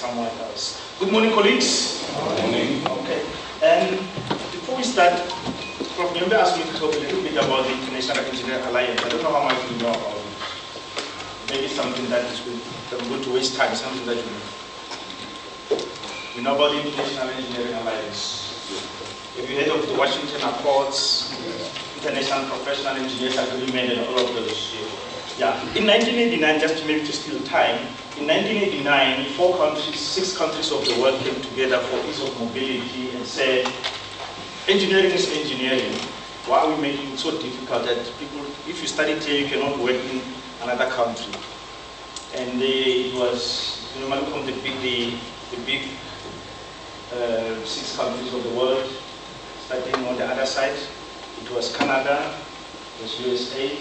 somewhere else. Good morning, colleagues. Good morning. Okay. And before we start, Prof. Nyombe asked me to talk a little bit about the International Engineering Alliance. I don't know how much you know about it. Maybe something that is good. I'm going to waste time, something that you know. You know about the International Engineering Alliance. Have you heard of the Washington Accords, International Professional Engineers Agreement, and all of those? Yeah. In 1989, just to maybe to steal time, in 1989, 6 countries of the world came together for ease of mobility and said, engineering is engineering. Why are we making it so difficult that people, if you study here, you cannot work in another country? And it was normally from the big 6 countries of the world. Starting on the other side, it was Canada, it was USA,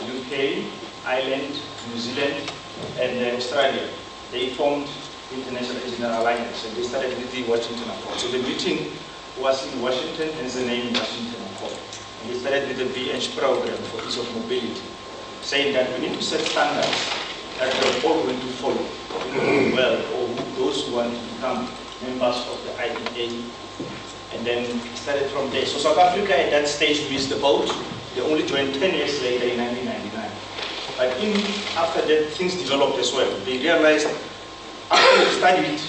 UK, Ireland, New Zealand, and Australia. They formed the International Engineering Alliance, and they started with the Washington Accord. So the meeting was in Washington, hence the name Washington Accord. And they started with the BH program for ease of mobility, saying that we need to set standards that we're all going to follow, well, or those who want to become members of the IEA. And then started from there. So South Africa at that stage missed the boat. They only joined 10 years later in 1999. But after that, things developed as well. They realized after you studied,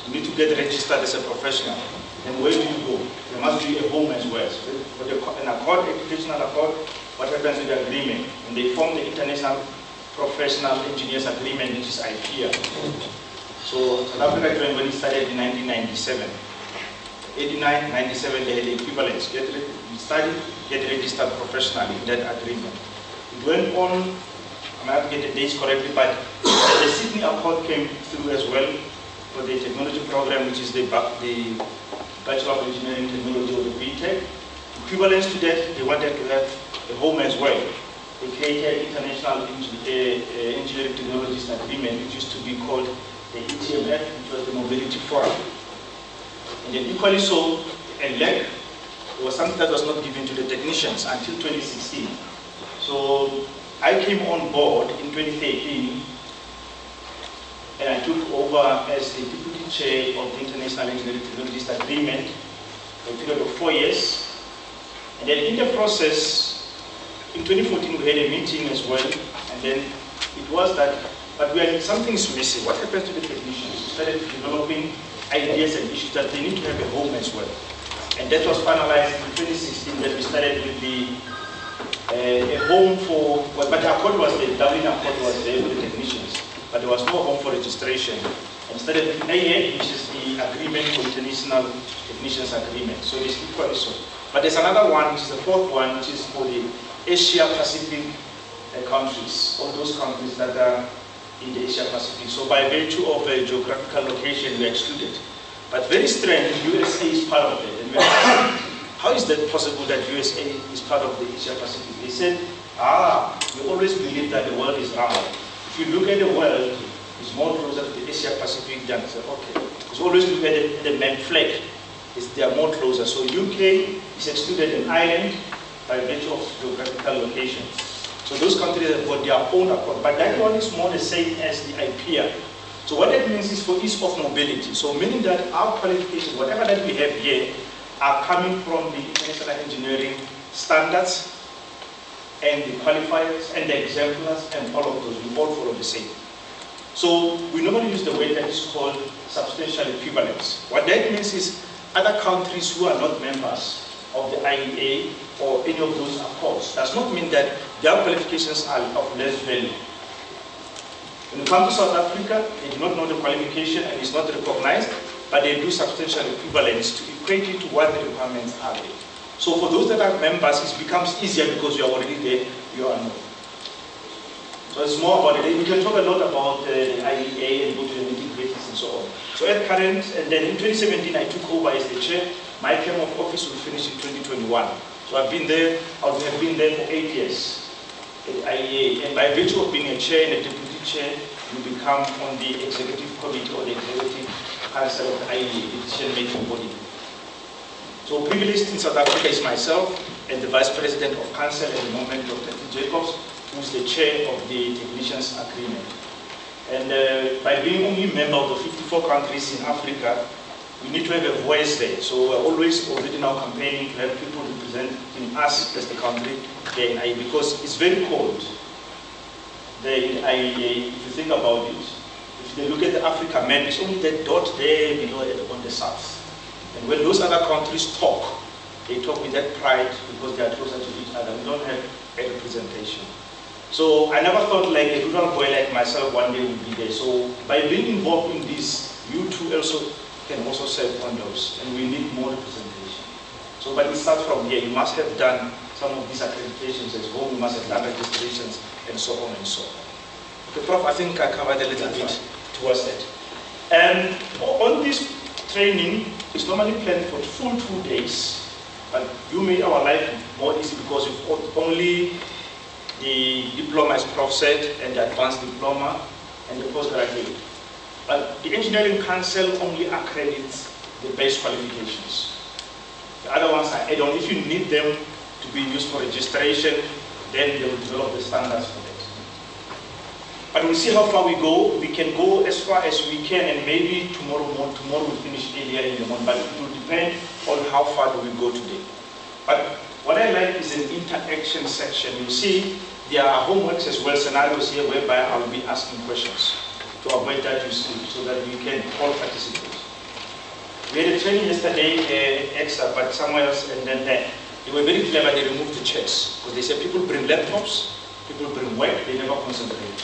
you need to get registered as a professional. And where do you go? There must be a home as well. So for an accord, educational accord, what happens with the agreement? And they formed the International Professional Engineers Agreement, which is IPEA. So South Africa joined when it started in 1997. 89, 97, they had the equivalence. Study, get registered professionally in that agreement. It went on, I might have to get the dates correctly, but the Sydney Accord came through as well for the technology program, which is the Bachelor of Engineering Technology or the BTEC. Equivalence to that, they wanted to have a home as well. They created International Engineering Technologies Agreement, which used to be called the ETMF, which was the Mobility Forum. And then equally so, a leg was something that was not given to the technicians until 2016. So I came on board in 2013 and I took over as the Deputy Chair of the International Engineering Technologies Agreement for a period of 4 years. And then in the process, in 2014 we had a meeting as well, and then it was that, but something is missing. What happens to the technicians? We started developing ideas and issues that they need to have a home as well. And that was finalized in 2016 that we started with a home for, but the accord was the Dublin Accord was there with the technicians, but there was no home for registration. And started with AA, which is the agreement for international technicians agreement. So it's equally so. But there's another one, which is the 4th one, which is for the Asia Pacific countries, all those countries that are in the Asia Pacific. So by virtue of a geographical location, we are excluded. But very strange, USA is part of it. And we are asking, how is that possible that USA is part of the Asia Pacific? They said, we always believe that the world is round. If you look at the world, it's more closer to the Asia Pacific than, okay. It's always look at the map flag. They are more closer. So UK is excluded in Ireland by virtue of geographical location. So those countries have got their own accord, but that one is more the same as the IPEA. So what that means is for ease of mobility. So meaning that our qualifications, whatever that we have here, are coming from the international engineering standards and the qualifiers and the exemplars and all of those. We all follow the same. So we normally use the word that is called substantial equivalence. What that means is other countries who are not members of the IEA or any of those accords does not mean that their qualifications are of less value. When it comes to South Africa, they do not know the qualification and it's not recognized, but they do substantial equivalence to equate it to what the requirements are there. So for those that are members, it becomes easier because you are already there, you are known. So it's more about it. We can talk a lot about the IEA and go to the nitty-gritties and so on. So at current, and then in 2017, I took over as the chair. My term of office will finish in 2021. So I've been there, I have been there for 8 years at the IEA. And by virtue of being a chair and a deputy chair, you become on the executive committee or the executive council of the IEA, the decision-making body. So privileged in South Africa is myself and the vice president of council at the moment, Dr. T. Jacobs, who is the chair of the technicians agreement. And by being only member of the 54 countries in Africa, we need to have a voice there. So we're always already now campaigning to have people representing us as the country there in IEA, because it's very cold there in IEA. If you think about it, if you look at the Africa map, it's only that dot there below on the south. And when those other countries talk, they talk with that pride because they are closer to each other. We don't have a representation. So I never thought like a rural boy like myself one day would be there. So by being involved in this, you too also can also serve on those, and we need more representation. So, but it starts from here. You must have done some of these accreditations at home. You must have done registrations, and so on and so on. Okay, Prof, I think I covered a little bit towards that. And on this training, it's normally planned for full 2 days, but you made our life more easy because you've only the diploma, as Prof said, and the advanced diploma, and the postgraduate. But the Engineering Council only accredits the base qualifications. The other ones are add-on. If you need them to be used for registration, then they will develop the standards for that. But we'll see how far we go. We can go as far as we can, and maybe tomorrow we'll finish earlier in the morning, but it will depend on how far do we go today. But what I like is an interaction section. You see, there are homeworks as well, scenarios here whereby I will be asking questions to avoid that you sleep, so that we can all participate. We had a training yesterday at Ecsa, but somewhere else, and then they were very clever. They removed the chairs because they said people bring laptops, people bring work, they never concentrate.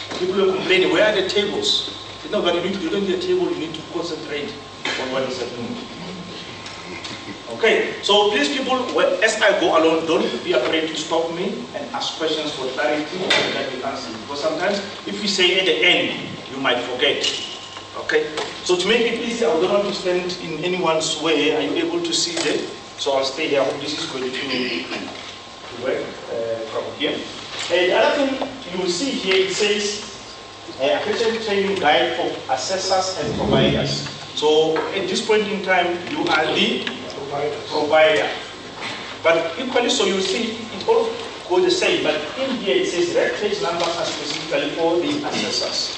And people were complaining, where are the tables? I said, no, but you don't need a table, you need to concentrate on what is happening. Okay, so please people, as I go along, don't be afraid to stop me and ask questions for clarity and that we answer. Because sometimes if we say at the end, you might forget. Okay, so to make it easy, I don't want to stand in anyone's way. Are you able to see that? So I'll stay here. I hope this is going to work from here. And the other thing you will see here, it says Accreditation Training Guide for Assessors and Providers. So at this point in time, you are the provider. But equally so, you see it all goes the same. But in here it says red page numbers are specifically for the assessors.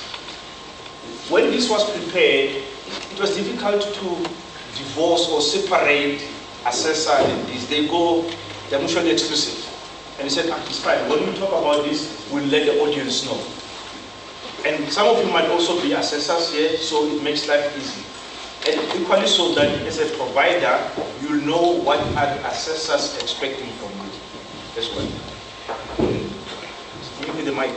When this was prepared, it was difficult to divorce or separate assessor and this. They're mutually exclusive. And he said, it's fine. When we talk about this, we'll let the audience know. And some of you might also be assessors here, so it makes life easy. And equally so that as a provider, you'll know what are the assessors expecting from you. That's what. Give me the mic.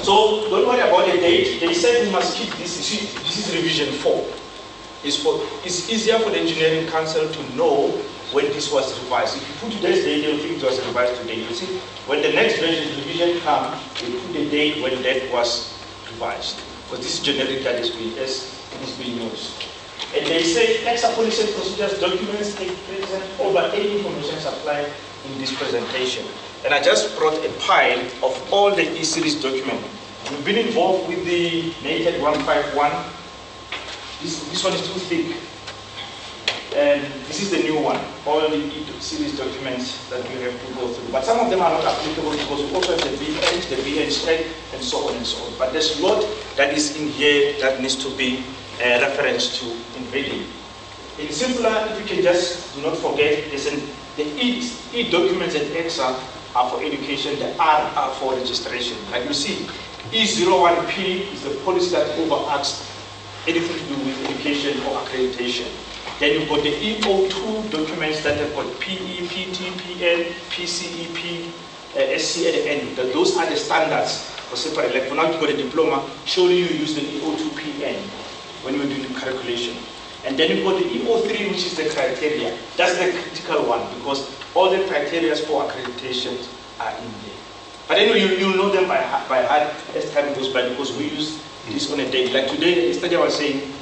So don't worry about the date. They said we must keep this. This is revision 4. It's easier for the Engineering Council to know when this was revised. If you put today's date, they'll think it was revised today. You see, when the next revision comes, they put the date when that was revised. Because this is generic that is being used. And they say Ecsa policy and procedures documents present over any information supplied in this presentation. And I just brought a pile of all the E-series documents. We've been involved with the Naked 151. This one is too thick. And this is the new one, all the E-series documents that we have to go through. But some of them are not applicable because we also have the BH, the BH, and so on and so on. But there's a lot that is in here that needs to be referenced to in reading. In simpler, if you can just do not forget, the E documents at Ecsa are for education, the R are for registration. Like you see, E01P is the policy that overarches anything to do with education or accreditation. Then you've got the E02 documents that have got PE, PT, PN, PCEP, SC at the end. Those are the standards for separate. Like for now, you've got a diploma, surely you use the E02 PN when you're doing the calculation. And then you've got the E03, which is the criteria. That's the critical one because all the criteria for accreditation are in there. But anyway, you'll know them by heart as time goes by because we use this on a day. Like today, yesterday I was saying,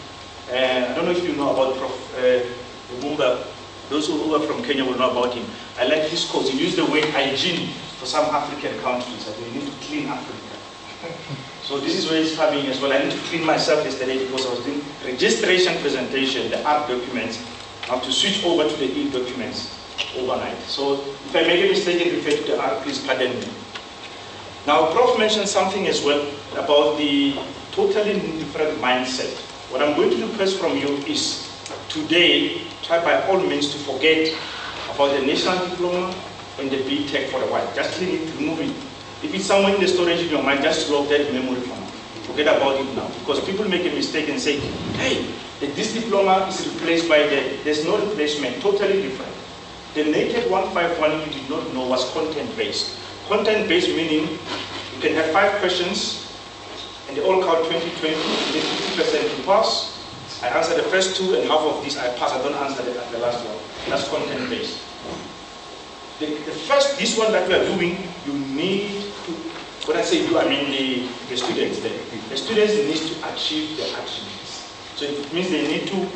I don't know if you know about Prof. Lumumba. Those who are from Kenya will know about him. I like his quote. He used the word hygiene for some African countries. I think we need to clean Africa. So this is where it's coming as well. I need to clean myself yesterday because I was doing registration presentation, the R documents. I have to switch over to the E documents overnight. So if I make a mistake and refer to the R, please pardon me. Now, Prof mentioned something as well about the totally different mindset. What I'm going to request from you is today, try by all means to forget about the national diploma and the BTech for a while. Just clean it, remove it. If it's somewhere in the storage in your mind, just log that memory for now. Forget about it now. Because people make a mistake and say, hey, this diploma is replaced by there's no replacement, totally different. The naked 151 you did not know was content-based. Content-based meaning you can have 5 questions and they all count 20, 20, and then 50% you pass. I answer the first 2 and half of these I pass. I don't answer the last one. That's content-based. This one that we are doing, you need to, when I say you, I mean the students there. The students need to achieve the attributes. So it means they need to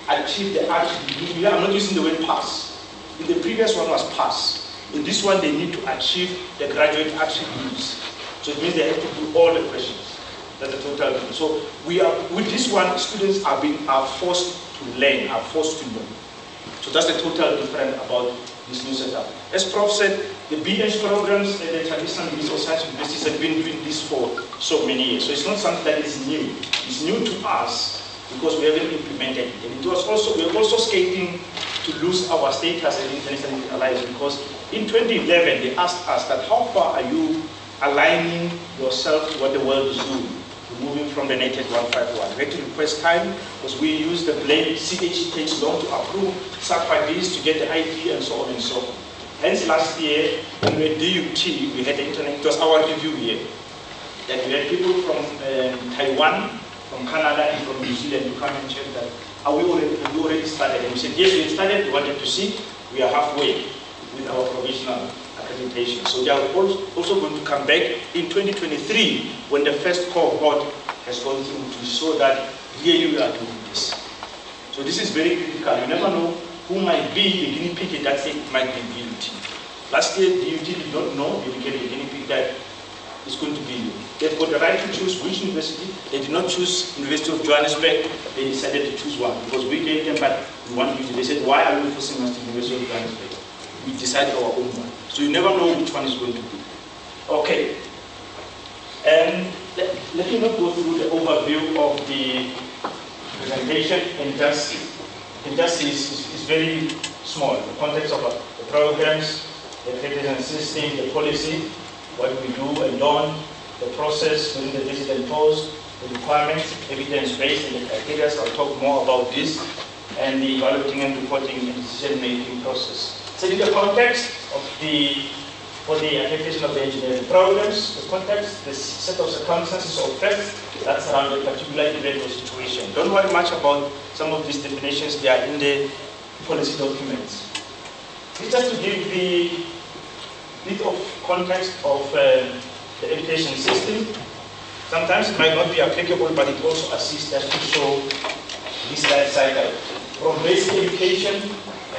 achieve the attributes. I'm not using the word pass. In the previous one was pass. In this one, they need to achieve the graduate attributes. So it means they have to do all the questions. That's the total. So we are, with this one, students are forced to learn, are forced to learn. So that's the total difference about this new setup. As Prof said, the BH programs and the traditional Ministry of Science universities have been doing this for so many years. So it's not something that is new. It's new to us because we haven't implemented it. And it was also, we're also skating to lose our status as international allies because in 2011 they asked us that how far are you aligning yourself to what the world is doing? Moving from the naked 151. We had to request time because we use the blame CH takes long to approve, stuff like this to get the IP and so on and so on. Hence last year when we had DUT, we had the internet, it was our review year. Then we had people from Taiwan, from Canada and from New Zealand to come and check that have we already started? And we said yes, we started, we wanted to see, we are halfway with our provisional accreditation. So they are also going to come back in 2023 when the first cohort has gone through to show that really we are doing this. So this is very critical. You never know who might be the guinea pig that it might be DUT. Last year DUT did not know they became the guinea pig that is going to be you. They've got the right to choose which university. They did not choose University of Johannesburg. They decided to choose one because we gave them but we want you to. They said, why are you forcing us to University of Johannesburg? We decide our own one. So you never know which one is going to be. Okay. And let me not go through the overview of the presentation and just is very small. The context of the programs, the accreditation system, the policy, what we do and don't, the process during the visit and post, the requirements, evidence-based, and the criteria. I'll talk more about this, and the evaluating and reporting and decision-making process. So in the context of for the accreditation of the engineering programs, the context, the set of circumstances or facts that's around a particular event or situation. Don't worry much about some of these definitions, they are in the policy documents. It's just to give the bit of context of the education system. Sometimes it might not be applicable, but it also assists us to show this life cycle. From basic education,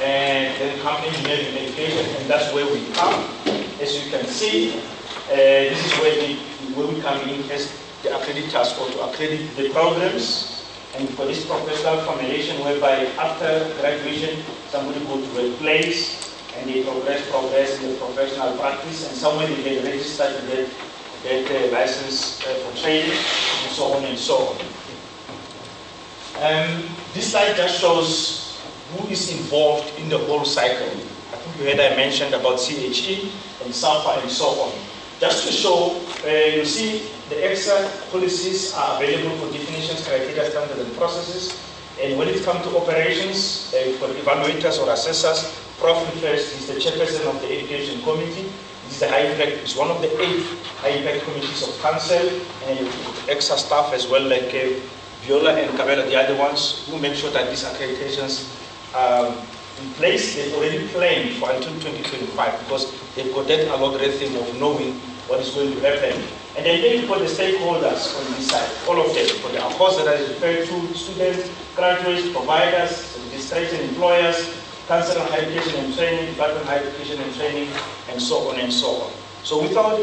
and then come engineering education, and that's where we come. As you can see, this is where we come in as the accreditors or to accredit the programs. And for this professional formulation, whereby after graduation, somebody goes to a place and they progress in the professional practice, and somewhere they get registered to get a license for training, and so on and so on. This slide just shows who is involved in the whole cycle. I think you heard I mentioned about CHE and SAFA and so on. Just to show, you see the Ecsa policies are available for definitions, criteria, standards, and processes. And when it comes to operations, for evaluators or assessors, Prof refers is the chairperson of the education committee. This is the high impact, it's one of the 8 high impact committees of council, and Ecsa staff as well, like Viola and Cabela, the other ones, who make sure that these accreditations in place. They've already planned for until 2025 because they've got that algorithm of knowing what is going to happen. And then they put the stakeholders on this side, all of them, for the course that I referred to, students, graduates, providers, administration, employers, council on higher education and training, department of higher education and training, and so on and so on. So without,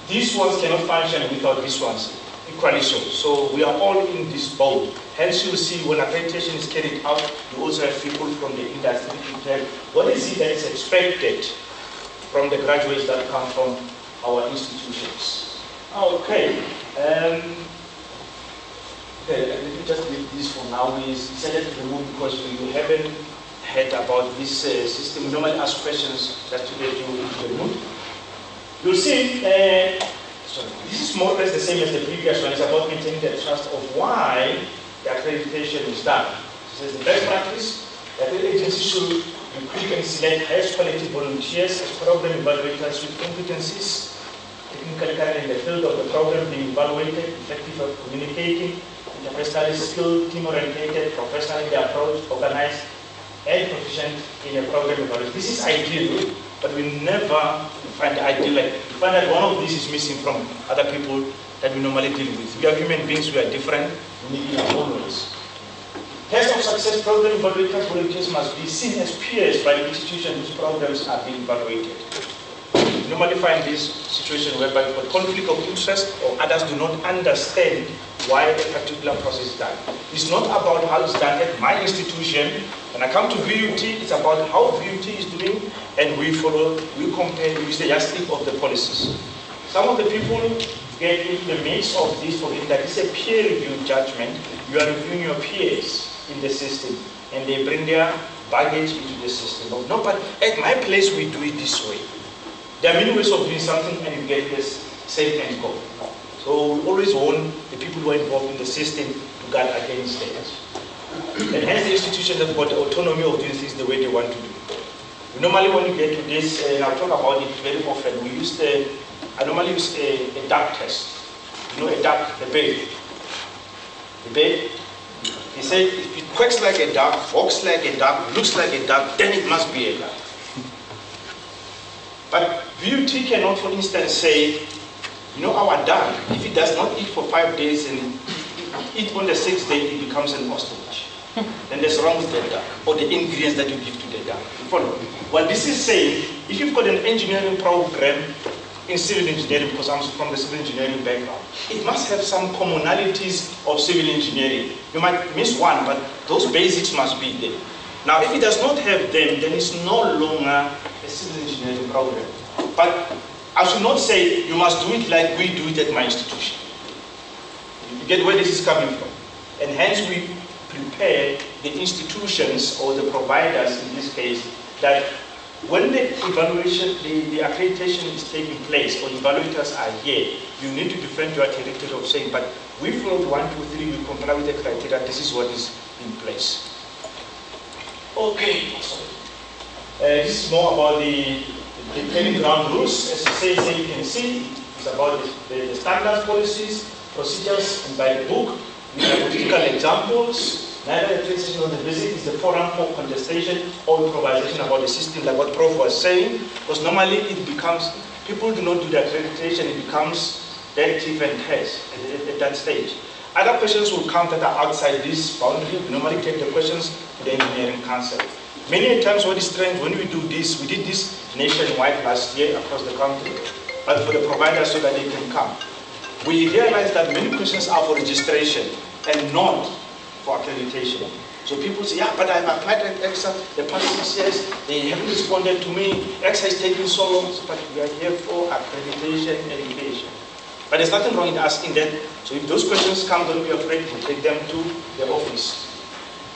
these ones cannot function without these ones. Equally so. So we are all in this boat. Hence you see when accreditation is carried out, you also have people from the industry to tell what is it that is expected from the graduates that come from our institutions. Okay. Okay, let me just leave this for now. We decided to remove because we haven't heard about this system. We normally ask questions just to get you into the mood. You'll see, this is more or less the same as the previous one. It's about maintaining the trust of why the accreditation is done. So the best practice, the accreditation agency should recruit and select highest quality volunteers as program evaluators with competencies, technical career in the field of the program being evaluated, effective at communicating, interpersonally skilled, team-oriented, professional in the approach, organized, and proficient in a program evaluation. This is ideal, but we never find the ideal. Like, we find that one of these is missing from other people that we normally deal with. We are human beings, we are different, we need our own ways. Test of success program evaluators, volunteers must be seen as peers by the institution whose programs are being evaluated. We normally find this situation whereby we've got conflict of interest or others do not understand why a particular process is done. It's not about how it's done at my institution. When I come to VUT, it's about how VUT is doing, and we follow, we compare, we use the yardstick of the policies. Some of the people get into the midst of this, forgetting that it's a peer review judgment. You are reviewing your peers in the system, and they bring their baggage into the system. No, but at my place, we do it this way. There are many ways of doing something, and you get this same end goal. So we always want the people who are involved in the system to guard against that. And hence the institution has got the autonomy of doing things the way they want to do. We normally, when we get to this, and I'll talk about it very often, we use I normally use a duck test. You know, a duck, the babe. The babe, he said, if it quacks like a duck, walks like a duck, looks like a duck, then it must be a duck. But VUT cannot, for instance, say, you know, our duck, if it does not eat for 5 days and eat on the 6th day, it becomes an ostrich. Then there's wrong with the duck, or the ingredients that you give to the duck. You follow? Well, this is saying, if you've got an engineering program in civil engineering, because I'm from the civil engineering background, it must have some commonalities of civil engineering. You might miss one, but those basics must be there. Now, if it does not have them, then it's no longer a civil engineering program. But I should not say you must do it like we do it at my institution. You get where this is coming from. And hence we prepare the institutions or the providers in this case that when the evaluation, the accreditation is taking place or evaluators are here, you need to defend your territory of saying, but we followed 1, 2, 3, we comply with the criteria, this is what is in place. Okay, this is more about the training ground rules. As you can see, it's about the standards, policies, procedures, and by the book. We have critical examples. Neither the accreditation nor the visit is the forum for contestation or improvisation about the system, like what Prof was saying, because normally it becomes, people do not do the accreditation, it becomes directive and test at that stage. Other questions will come that are outside this boundary. We normally take the questions to the engineering council. Many times what is strange, when we do this, we did this nationwide last year across the country, but for the providers so that they can come. We realized that many questions are for registration and not for accreditation. So people say, yeah, but I've applied at Ecsa, the past 6 years, they haven't responded to me, Ecsa is taking so long, but we are here for accreditation and education. But there's nothing wrong in asking that. So if those questions come, don't be afraid to take them to the office.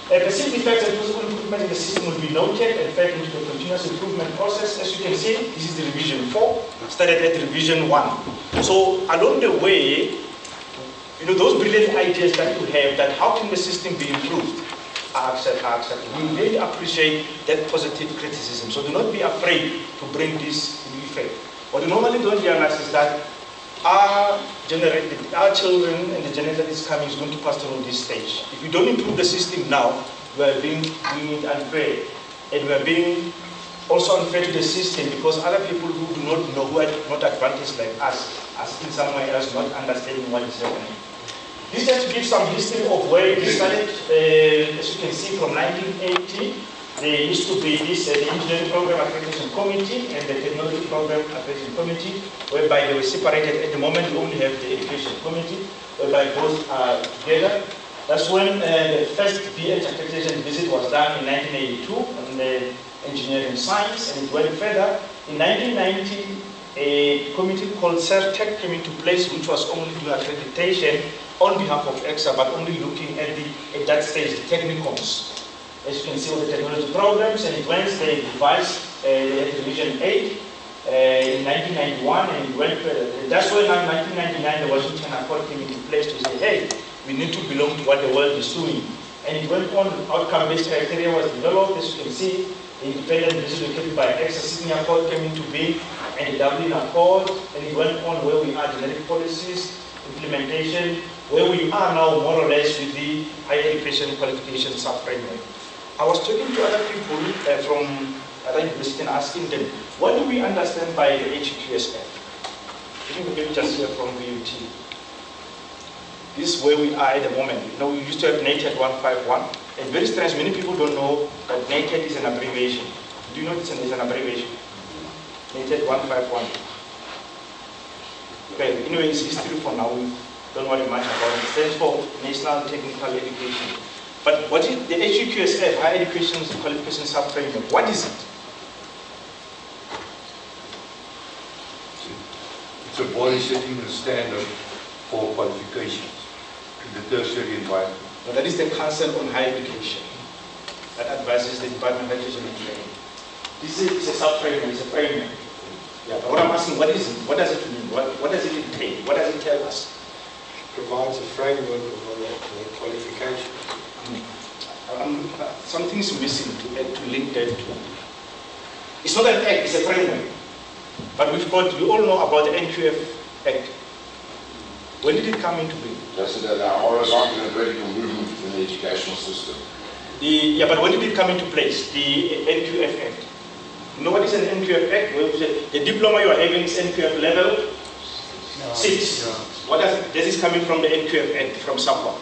Perceived defects and possible improvement in the system will be noted and fed into the continuous improvement process. As you can see, this is the revision 4, started at revision 1. So along the way, you know, those brilliant ideas that you have, that how can the system be improved, are accepted. We really appreciate that positive criticism. So do not be afraid to bring this into effect. What you normally don't realize is that our children and the generation that is coming is going to pass through this stage. If you don't improve the system now, we are being unfair. And we are being also unfair to the system because other people who do not know, who are not advantaged like us, are still somewhere else not understanding what is happening. This just gives some history of where it started. As you can see, from 1980, there used to be this the Engineering Program Accreditation Committee and the Technology Program Accreditation Committee, whereby they were separated. At the moment, we only have the Education Committee, whereby both are together. That's when the first BH accreditation visit was done in 1982 on the engineering science, and it went further. In 1998, a committee called CERTEC came into place, which was only doing accreditation on behalf of Ecsa, but only looking at that stage, the technicals. As you can see, all the technology programs, and it went, they devised Revision 8 in 1991, and it went, that's why in 1999 the Washington Accord came into place to say, hey, we need to belong to what the world is doing. And it went on, outcome-based criteria was developed. As you can see, the independent decision located by Ecsa Sydney Accord came into being, and the Dublin Accord, and it went on where we are, generic policies, implementation, where we are now more or less with the higher education qualification sub-framework. I was talking to other people from other universities and asking them, what do we understand by the HEQC? I think we just hear from VUT. This is where we are at the moment. You know, we used to have NATED 151, and very strange, many people don't know that NATED is an abbreviation. Do you know it's an abbreviation? NATED 151. Okay, anyway, it's history for now. We don't worry much about it. It stands for National Technical Education. But what is the HEQC, Higher Education Qualification Sub-Framework? What is it? It's a body setting the standard for qualifications in the tertiary environment. Well, that is the Council on Higher Education that advises the Department of Education and Training. This is a sub-framework, it's a framework. Yeah, but what I'm asking, what is it? What does it mean? What does it entail? What does it tell us? Provides a framework for qualification. Something's missing to link that to. It's not an act, it's a framework. But we all know about the NQF Act. When did it come into being? Just that there are horizontal and vertical movement in the educational system. Yeah, but when did it come into place? The NQF Act. You know what is an NQF Act? Well, the diploma you are having is NQF level 6. Yeah. What does this is coming from the NQF Act, from SAPA.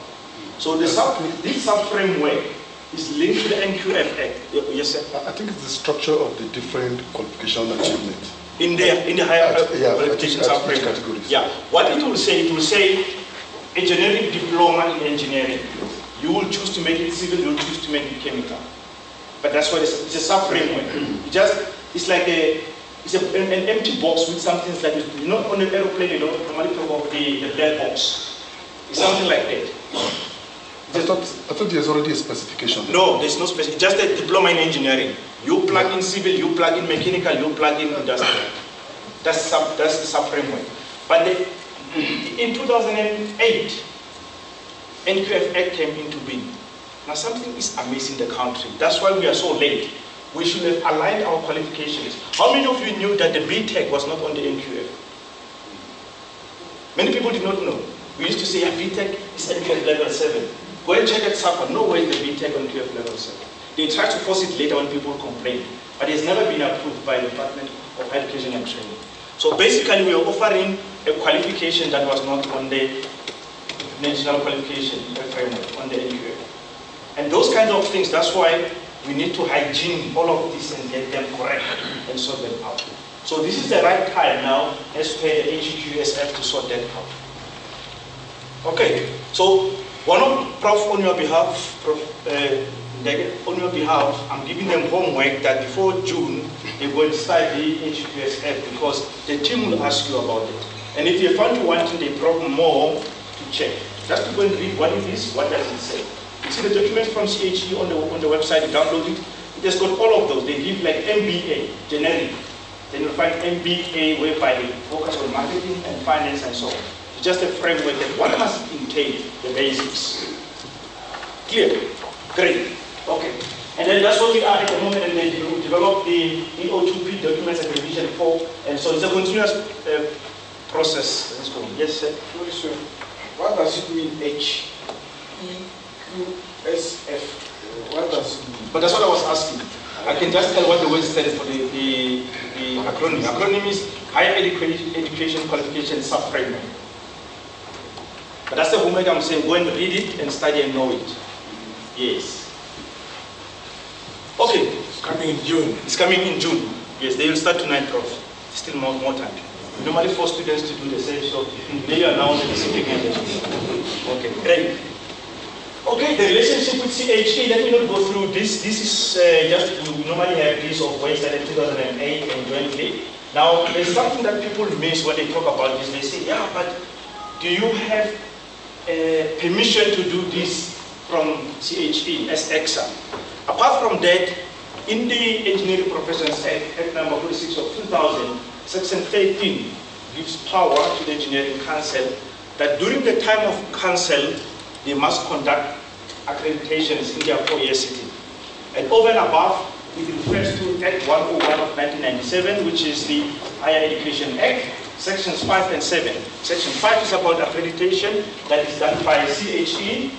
So this sub-framework is linked to the NQF Act. Yes, sir? I think it's the structure of the different qualification achievements. In the higher qualification sub-framework. Yeah. What it will say a generic diploma in engineering. You will choose to make it civil, you will choose to make it chemical. But that's what it's a sub-framework. It's like an empty box with something like, you know, on an aeroplane, you don't normally talk of the black box. It's something like that. I thought there's already a specification. No, there's no specification. Just a diploma in engineering. You plug in civil, you plug in mechanical, you plug in industrial. That's the sub-framework. But in 2008, NQF Act came into being. Now something is amazing in the country. That's why we are so late. We should have aligned our qualifications. How many of you knew that the BTEC was not on the NQF? Many people did not know. We used to say, yeah, BTEC is NQF level 7. Go and check at SAPA. No way is the BTEC on NQF level 7. They try to force it later when people complain. But it's never been approved by the Department of Education and Training. So basically, we are offering a qualification that was not on the National Qualification Framework, on the NQF. And those kinds of things, that's why we need to hygiene all of this and get them correct and sort them out. So this is the right time now, as per the HEQC, to sort that out. Okay, so one of Prof, on your behalf, I'm giving them homework that before June, they will start the HEQC because the team will ask you about it. And if you find you want the Prof more, to check. Just to go and read what it is, what does it say. You see the documents from CHE on the website, you download it. It has got all of those. They give like MBA, generic. Then you'll find MBA whereby they focus on marketing and finance and so on. It's just a framework that what must entail, the basics. Clear? Great. Okay. And then that's what we are at the moment, and they develop the EO2P documents and revision 4. And so it's a continuous process. Let's go. Yes, sir. Sorry, sir. What does it mean, HEQSF? What does it mean? But that's what I was asking. I can just tell what the word stands for, the acronym. Acronym is Higher Education Qualification Sub-Framework. But that's the homework I'm saying. Go and read it and study and know it. Yes. Okay. It's coming in June. It's coming in June. Yes, they will start tonight, Prof. Still more time. We normally force students to do the same, so they are now the discipline. Okay, great. Okay, the relationship with CHE, let me not go through this. This is just, we normally have this of ways that in 2008 and jointly. Now, there's something that people miss when they talk about this. They say, yeah, but do you have permission to do this from CHE as Ecsa? Apart from that, in the Engineering Professions Act number 46 of 2000, section 13 gives power to the Engineering Council that during the time of council, they must conduct accreditations in their 4-year sitting. And over and above, it refers to Act 101 of 1997, which is the Higher Education Act, sections 5 and 7. Section 5 is about accreditation that is done by CHE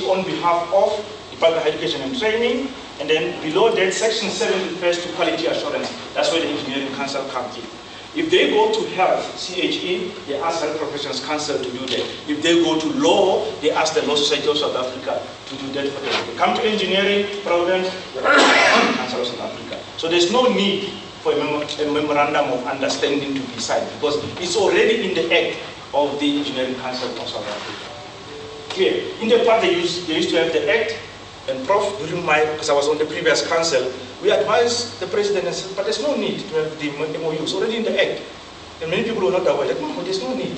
on behalf of Department of Education and Training, and then below that, section 7 refers to quality assurance. That's where the Engineering Council comes in. If they go to health, CHE, they ask Health Professions Council to do that. If they go to law, they ask the Law Society of South Africa to do that for them. If they come to engineering programs, they ask the Council of South Africa. So there's no need for a memorandum of understanding to be signed because it's already in the act of the Engineering Council of South Africa. Clear. In the past, they used to have the act, and Prof, during because I was on the previous council, we advised the president and said, but there's no need to have the MOU. It's already in the act. And many people were not aware that, no, there's no need.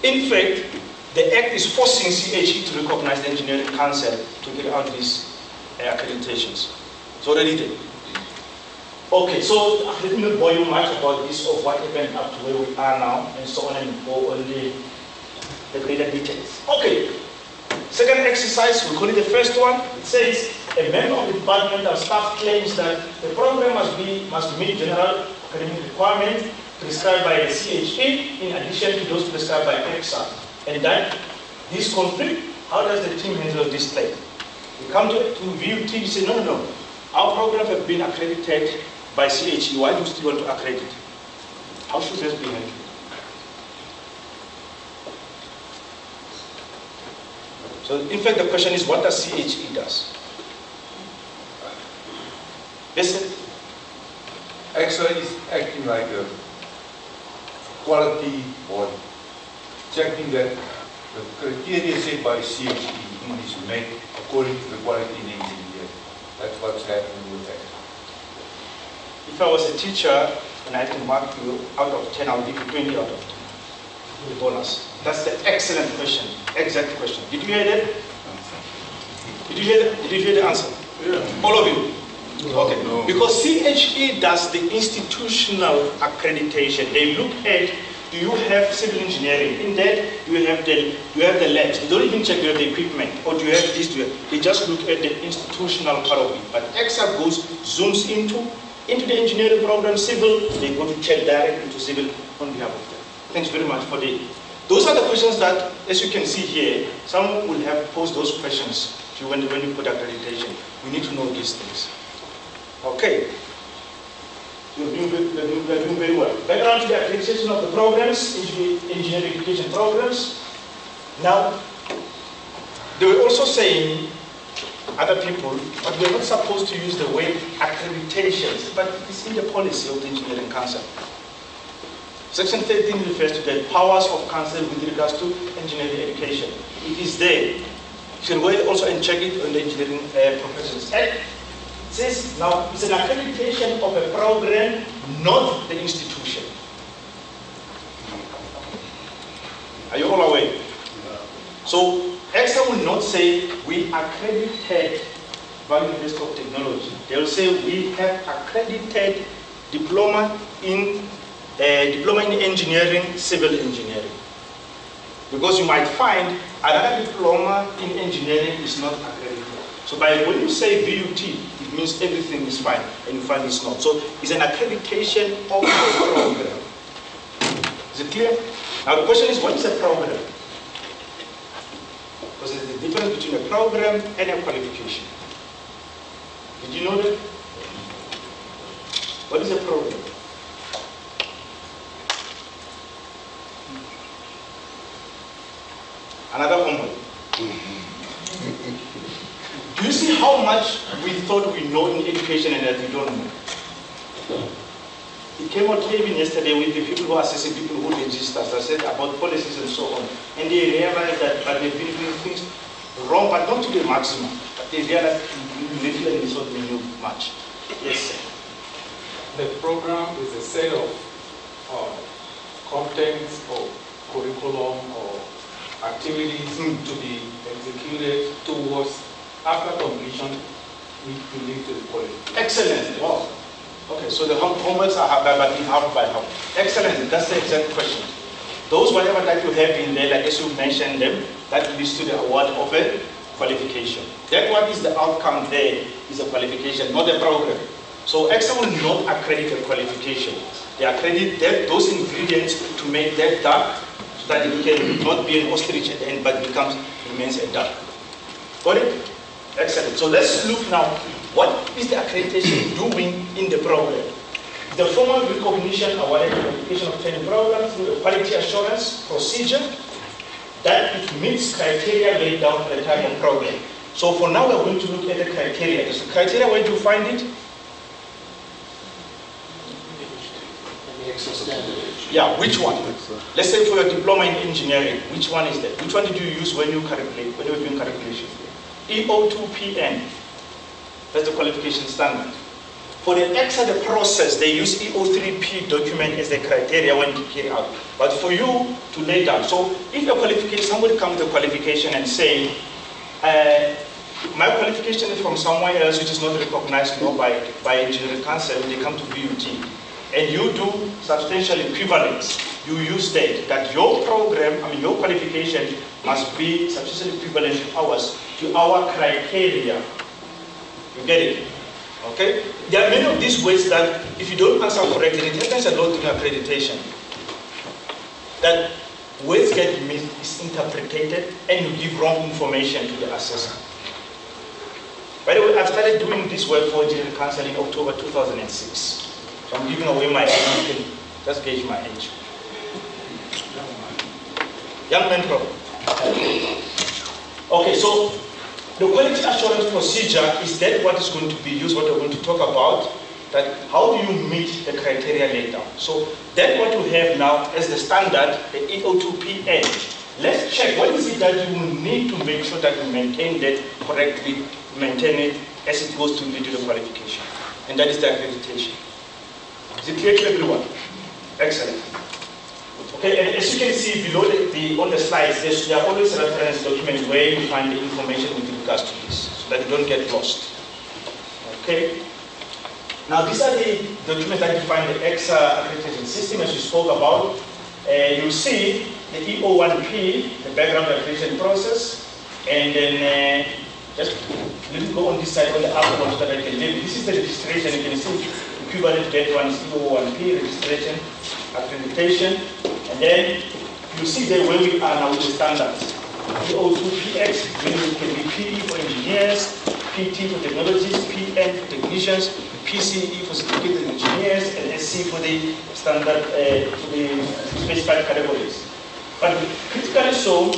In fact, the act is forcing CHE to recognize the Engineering Council to carry out these accreditations. It's already there. Okay, so let me not bore you much about this of what happened up to where we are now, and so on, and go on the greater details. Okay. Second exercise, we call it the first one. It says, a member of the department of staff claims that the program must meet general academic requirements prescribed by the CHE in addition to those prescribed by Ecsa. And that this conflict, how does the team handle this claim? We come to VUT, you say, no. Our programs have been accredited by CHE. Why do you still want to accredit? How should this be handled? So, in fact, the question is, what does CHE does? Yes, Ecsa is acting like a quality body, checking that the criteria set by CHE is met according to the quality in engineering. That's what's happening with Ecsa. If I was a teacher and I can mark you out of 10, I would give you 20 out of 10. The bonus. That's the excellent question. Exact question. Did you hear that? Did you hear the answer? Yeah. All of you? Okay. No. Because CHE does the institutional accreditation. They look at, do you have civil engineering? In that, do you have the labs? They don't even check do you have the equipment, or do you have this, they just look at the institutional part of it. But Ecsa zooms into the engineering program, civil, they go to check directly into civil on behalf of them. Thanks very much for those are the questions that, as you can see here, some will have posed those questions to you when you put accreditation. We need to know these things. Okay. You're doing very well. Background to the accreditation of the programs, engineering education programs. Now, they were also saying, other people, but we're not supposed to use the word accreditations, but it's in the policy of the Engineering Council. Section 13 refers to the powers of council with regards to engineering education. It is there. You can go also and check it on the Engineering Professions Act. It says, now, it's an accreditation of a program, not the institution. Are you all aware? So, Ecsa will not say, we accredited Value University of Technology. They will say, we have accredited diploma in engineering, civil engineering. Because you might find another diploma in engineering is not accredited. So when you say VUT, it means everything is fine, and you find it's not. So it's an accreditation of the program. Is it clear? Now the question is, what is a program? Because there's a difference between a program and a qualification. Did you know that? What is a program? Another homework. Do you see how much we thought we know in education and that we don't know? It came out here even yesterday with the people who are assessing people who register. I said about policies and so on. And they realized that but they've been doing things wrong, but not to the maximum. But they realized little and so we knew much. Yes, sir. the program is a set of contents or curriculum or activities to be executed towards, after completion, we lead to the qualification. Excellent. Wow. Okay, so the homeworks are half by half. Excellent. That's the exact question. Those whatever that you have in there, like as you mentioned them, that leads to the award of a qualification. That what is the outcome there is a qualification, not a program. So Ecsa will not accredit a qualification. They accredit those ingredients to make that duck so that it can not be an ostrich at the end, but remains a duck. Got it? Excellent. So let's look now, what is the accreditation doing in the program? The formal recognition awarded qualification of training program through a quality assurance procedure that it meets criteria laid down for the time of program. So for now, we're going to look at the criteria. So criteria, where do you find it? The Ecsa standard. Yeah, which one? Let's say for your diploma in engineering, which one is that? Which one did you use when you calculate, when you were doing calculation? EO2PN. That's the qualification standard. For the Ecsa, the process, they use EO3P document as the criteria when you carry out. But for you to lay down, so if a qualification, somebody comes to a qualification and say, my qualification is from somewhere else which is not recognized by engineering council, when they come to BUT, and you do substantial equivalence, you use that your program, your qualification must be substantially equivalent to our criteria. You get it? Okay? There are many of these ways that if you don't answer correctly, it happens a lot in accreditation. That words get misinterpreted and you give wrong information to the assessor. By the way, I started doing this work for engineering council in October 2006. So I'm giving away my age. You can just gauge my age. Young man problem. Okay, so the quality assurance procedure is that what is going to be used, what we're going to talk about, that how do you meet the criteria laid down. So that's what you have now as the standard, the EO2PN. Let's check what is it that you will need to make sure that you maintain that correctly, maintain it as it goes to lead to the qualification. And that is the accreditation. Is it clear to everyone? Excellent. Okay, and as you can see below on the slides, there are always reference documents where you find the information with regards to this, so that you don't get lost. Okay. Now these are the documents that you find the Ecsa accreditation system, as we spoke about. You see the EO1P, the background accreditation process, and then just let me go on this side on the upper one so that I can leave. This is the registration. You can see equivalent to that one is EO1P registration, accreditation. And then you see there where we are now with the standards. EO2PX, it can be PE for engineers, PT for technologists, PN for technicians, PCE for certificated engineers, and SC for the standard, for the specified categories. But critically so,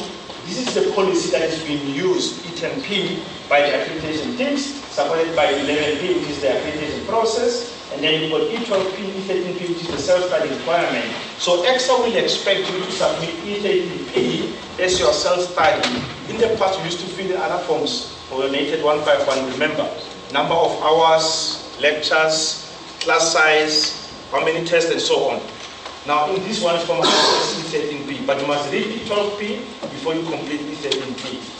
this is the policy that is being used, E10P, by the accreditation teams, supported by 11P, which is the accreditation process. And then you've got E12P, E13P, which is the self-study requirement. So Ecsa will expect you to submit E13P as your self-study. In the past, we used to fill in other forms for your NATED 151, remember. Number of hours, lectures, class size, how many tests, and so on. Now, in this one form, it's E13P, but you must read E12P before you complete E13P.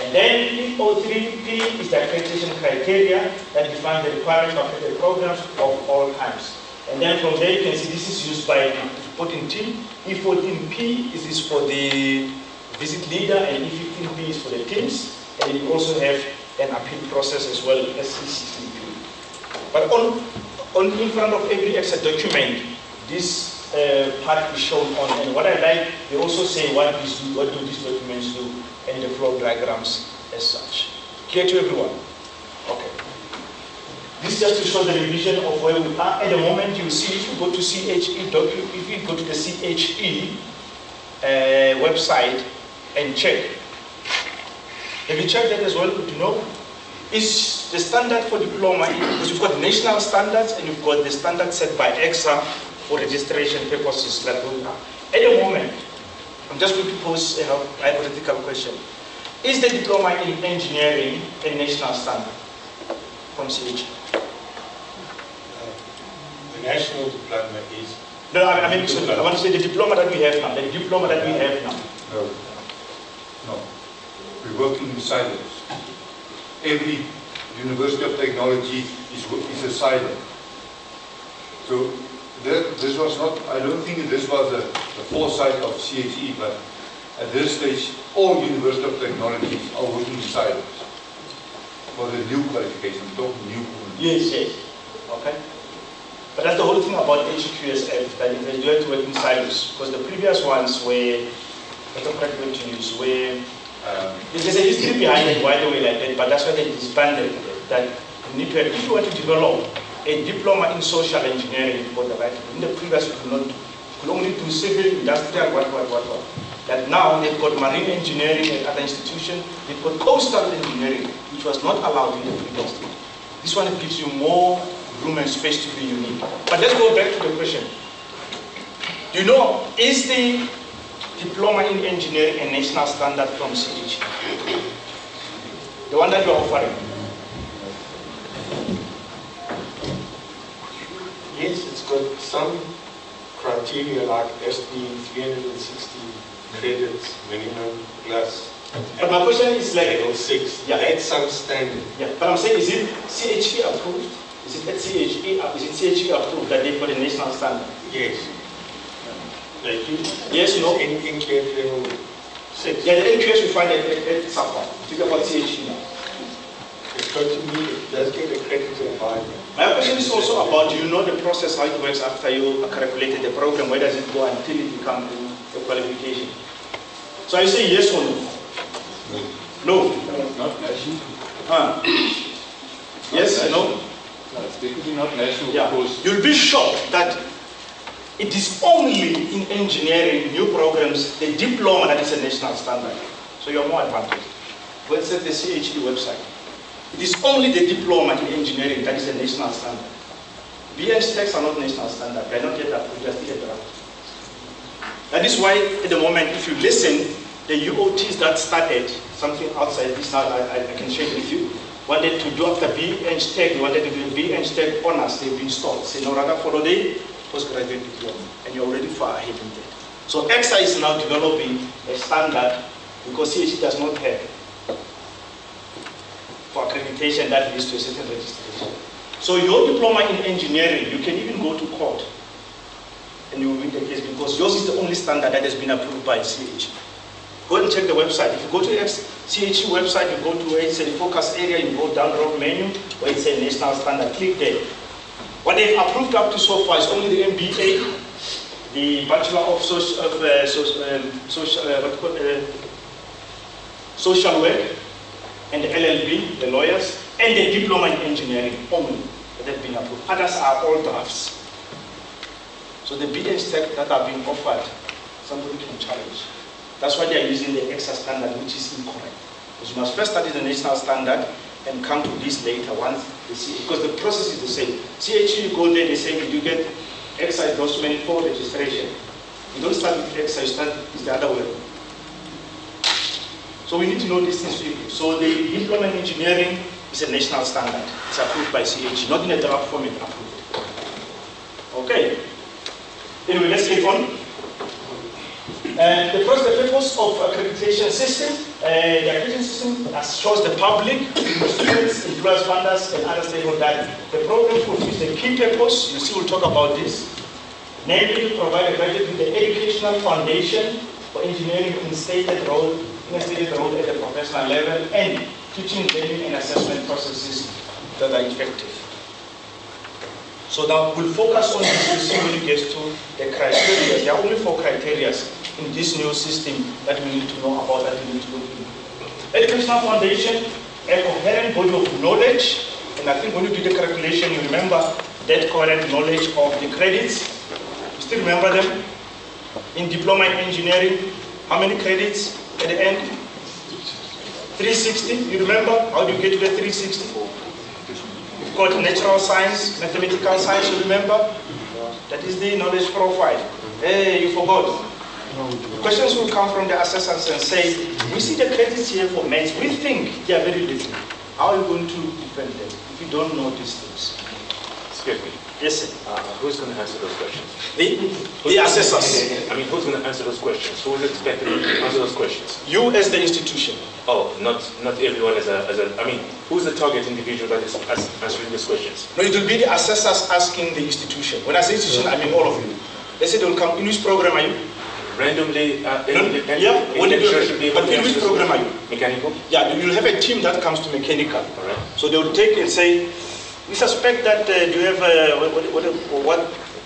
And then E03P is the accreditation criteria that defines the requirements of accredited programs of all kinds. And then from there you can see this is used by the reporting team. E14P is for the visit leader, and E15P is for the teams. And you also have an appeal process as well as E16P. But in front of every Ecsa document, this part is shown on. And what I like, they also say what do these documents do, and the flow diagrams as such. Clear to everyone? Okay. This is just to show the revision of where we are at the moment. You see, if you go to CHE document, if you go to the CHE website and check. Have you checked that as well? Good to know. Is the standard for diploma, because you've got national standards and you've got the standard set by Ecsa for registration purposes like we are. At the moment, I'm just going to pose a hypothetical question. Is the diploma in engineering a national standard from CH? The national diploma is. No, I mean, so I want to say the diploma that we have now. The diploma that we have now. No. No. We're working in silos. Every University of Technology is a silo. So this was not, I don't think this was the foresight of CHE, but at this stage, all University of Technologies are working in silos. For the new qualification, talking new. Yes, yes. Okay. But that's the whole thing about HEQC, that you have to work in silos. Because the previous ones were, that's a correct word to use, where there's a history behind it, by the way, like that, but that's why they disbanded that you need to, if you want to develop a diploma in social engineering for the right, in the previous you could only do civil, industrial, what. That now they've got marine engineering at other institutions, they've got coastal engineering, which was not allowed in the previous state. This one gives you more room and space to be unique. But let's go back to the question. Do you know, is the diploma in engineering a national standard from CHE? The one that you're offering? Yes, it's got some criteria like SD 360 credits minimum plus. But my question is like, 6. Yeah. That's some standard. Yeah, but I'm saying, is it CHE approved? Is it at CHE approved that they've got a national standard? Yes. Like you, Yes, no? anything level 6. Yeah, the NQS we find at SAPA. Think about CHE now. It's got to be, it does get accredited by. My question is also about, do you know the process, how it works after you calculated the program? Where does it go until it becomes a qualification? So I say yes or no? No. Not national. Yes, no? No, it's definitely not national Yeah. because You'll be shocked that it is only in engineering, new programs, the diploma that is a national standard. So you're more advantaged. Go and set the CHE website. It is only the diploma in engineering that is a national standard. BS texts are not national standard. They're not yet approved. They're still a draft. That is why, at the moment, if you listen, the UOTs that started something outside this, now I can share it with you, wanted to do after BEng Tech, they wanted to do BEng Tech honors, they've been stopped. Say, no, rather follow the postgraduate diploma, and you're already far ahead in that. So Ecsa is now developing a standard because CHE does not have for accreditation that leads to a certain registration. So your diploma in engineering, you can even go to court and you will win the case because yours is the only standard that has been approved by CHE. Go and check the website. If you go to the CHE website, you go to where it's a focus area, you go down the road menu where it's a national standard, click there. What they've approved up to so far is only the MBA, the Bachelor of Social Work, and the LLB, the lawyers, and the diploma in engineering only that have been approved. Others are all drafts. So the BEng Tech that are being offered, somebody can challenge. That's why they are using the Ecsa standard, which is incorrect. Because you must first study the national standard and come to this later once they see, because the process is the same. CHE, you go there, they say, did you get Ecsa endorsement for registration? You don't start with Ecsa, you start with the other way. So we need to know these things. So the diploma in engineering is a national standard. It's approved by CHE, not in a draft format approved. Okay. Anyway, let's get on. The purpose of accreditation system, the accreditation system shows the public, students, employers, funders, and other stakeholders that the program fulfills the key purpose. You see, we'll talk about this. Namely, to provide a graduate with the educational foundation for engineering in a stated role at the professional level, and teaching, learning, and assessment processes that are effective. So now we'll focus on this to see when it gets to the criteria. There are only 4 criteria in this new system that we need to know about, that we need to look into. Educational foundation, a coherent body of knowledge, and I think when you do the calculation, you remember that coherent knowledge of the credits. You still remember them? In diploma in engineering, how many credits at the end? 360, you remember? How do you get to the 360? You've got natural science, mathematical science, you remember? That is the knowledge profile. Hey, you forgot. The questions will come from the assessors and say, we see the credits here for maths, we think they are very little. How are you going to defend them if you don't know these things? Excuse me. Yes, sir. Who's going to answer those questions? The assessors. I mean, who's going to answer those questions? Who is expected to answer those questions? You as the institution. Oh, not everyone as a. I mean, who's the target individual that is answering these questions? No, it will be the assessors asking the institution. When I say institution, I mean all of you. They say they will come. In which program are you? Randomly. Yeah. But in which program are you? Mechanical. Yeah, you'll have a team that comes to mechanical. All right. So they will take and say, we suspect that you have what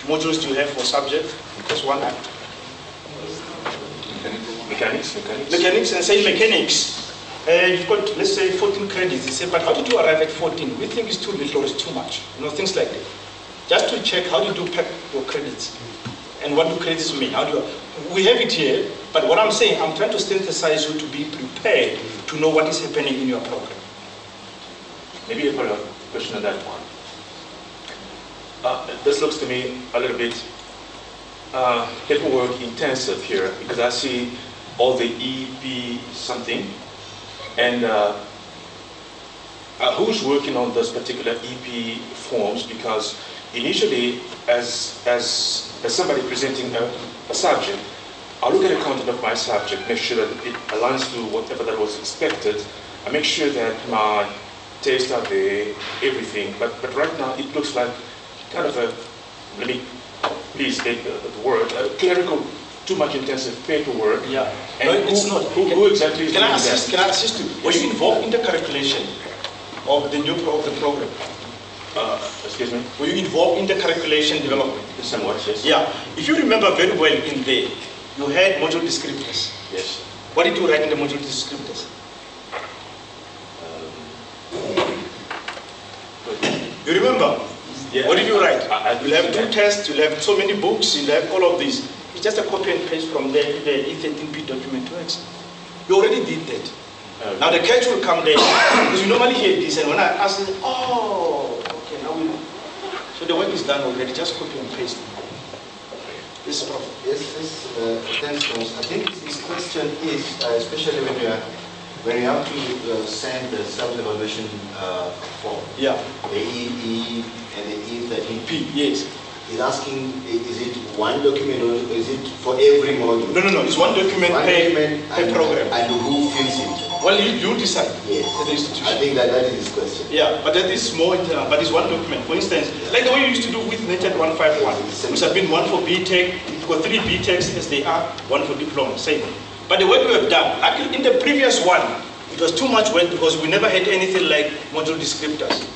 modules do you have for subject? That's one. Mechanics. And say mechanics. You've got, let's say, 14 credits. They say, but how did you arrive at 14? We think it's too little or it's too much. You know, things like that. Just to check, how do you pack your credits? And what do credits mean? We have it here, but what I'm saying, I'm trying to synthesize you to be prepared to know what is happening in your program. Maybe a follow-up question on that one. This looks to me a little bit paperwork intensive here, because I see all the EP something, and who's working on those particular EP forms? Because initially, as somebody presenting a subject, I'll look at the content of my subject, make sure that it aligns to whatever that was expected. I make sure that my tastes are there, everything. But right now, it looks like kind of a, let me please take the word, clerical, too much intensive paperwork. Yeah. And no, it's not. Who exactly is Can I doing assist? that? Can I assist you? Were you involved in the calculation of the new program? Excuse me? Were you involved in the calculation development? Somewhat, yes. Yeah. If you remember very well in there, you had module descriptors. Yes. What did you write in the module descriptors? You remember? Yeah. What did you write? You'll have 2 that. tests, you'll have so many books, you'll have all of these. It's just a copy and paste from there to the E13P document to Ecsa. You already did that. Now the catch will come there, because you normally hear this, and when I ask them, oh, okay, now we know. So the work is done already, just copy and paste. This problem. Yes, thanks, Thomas. I think this question is, especially when you have to send the self-evaluation form, Yeah. the EE and the E13P, Yes. is asking, is it one document or is it for every module? No, it's one document per program. And who fills it? Well, you decide. Yes. At the institution. I think that is his question. Yeah, but that is more internal, but it's one document. For instance, like the way you used to do with NATED 151, which have been one for BTech, you've got 3 BTechs as they are, 1 for diploma, same. But the work we have done, actually in the previous one, it was too much work because we never had anything like module descriptors.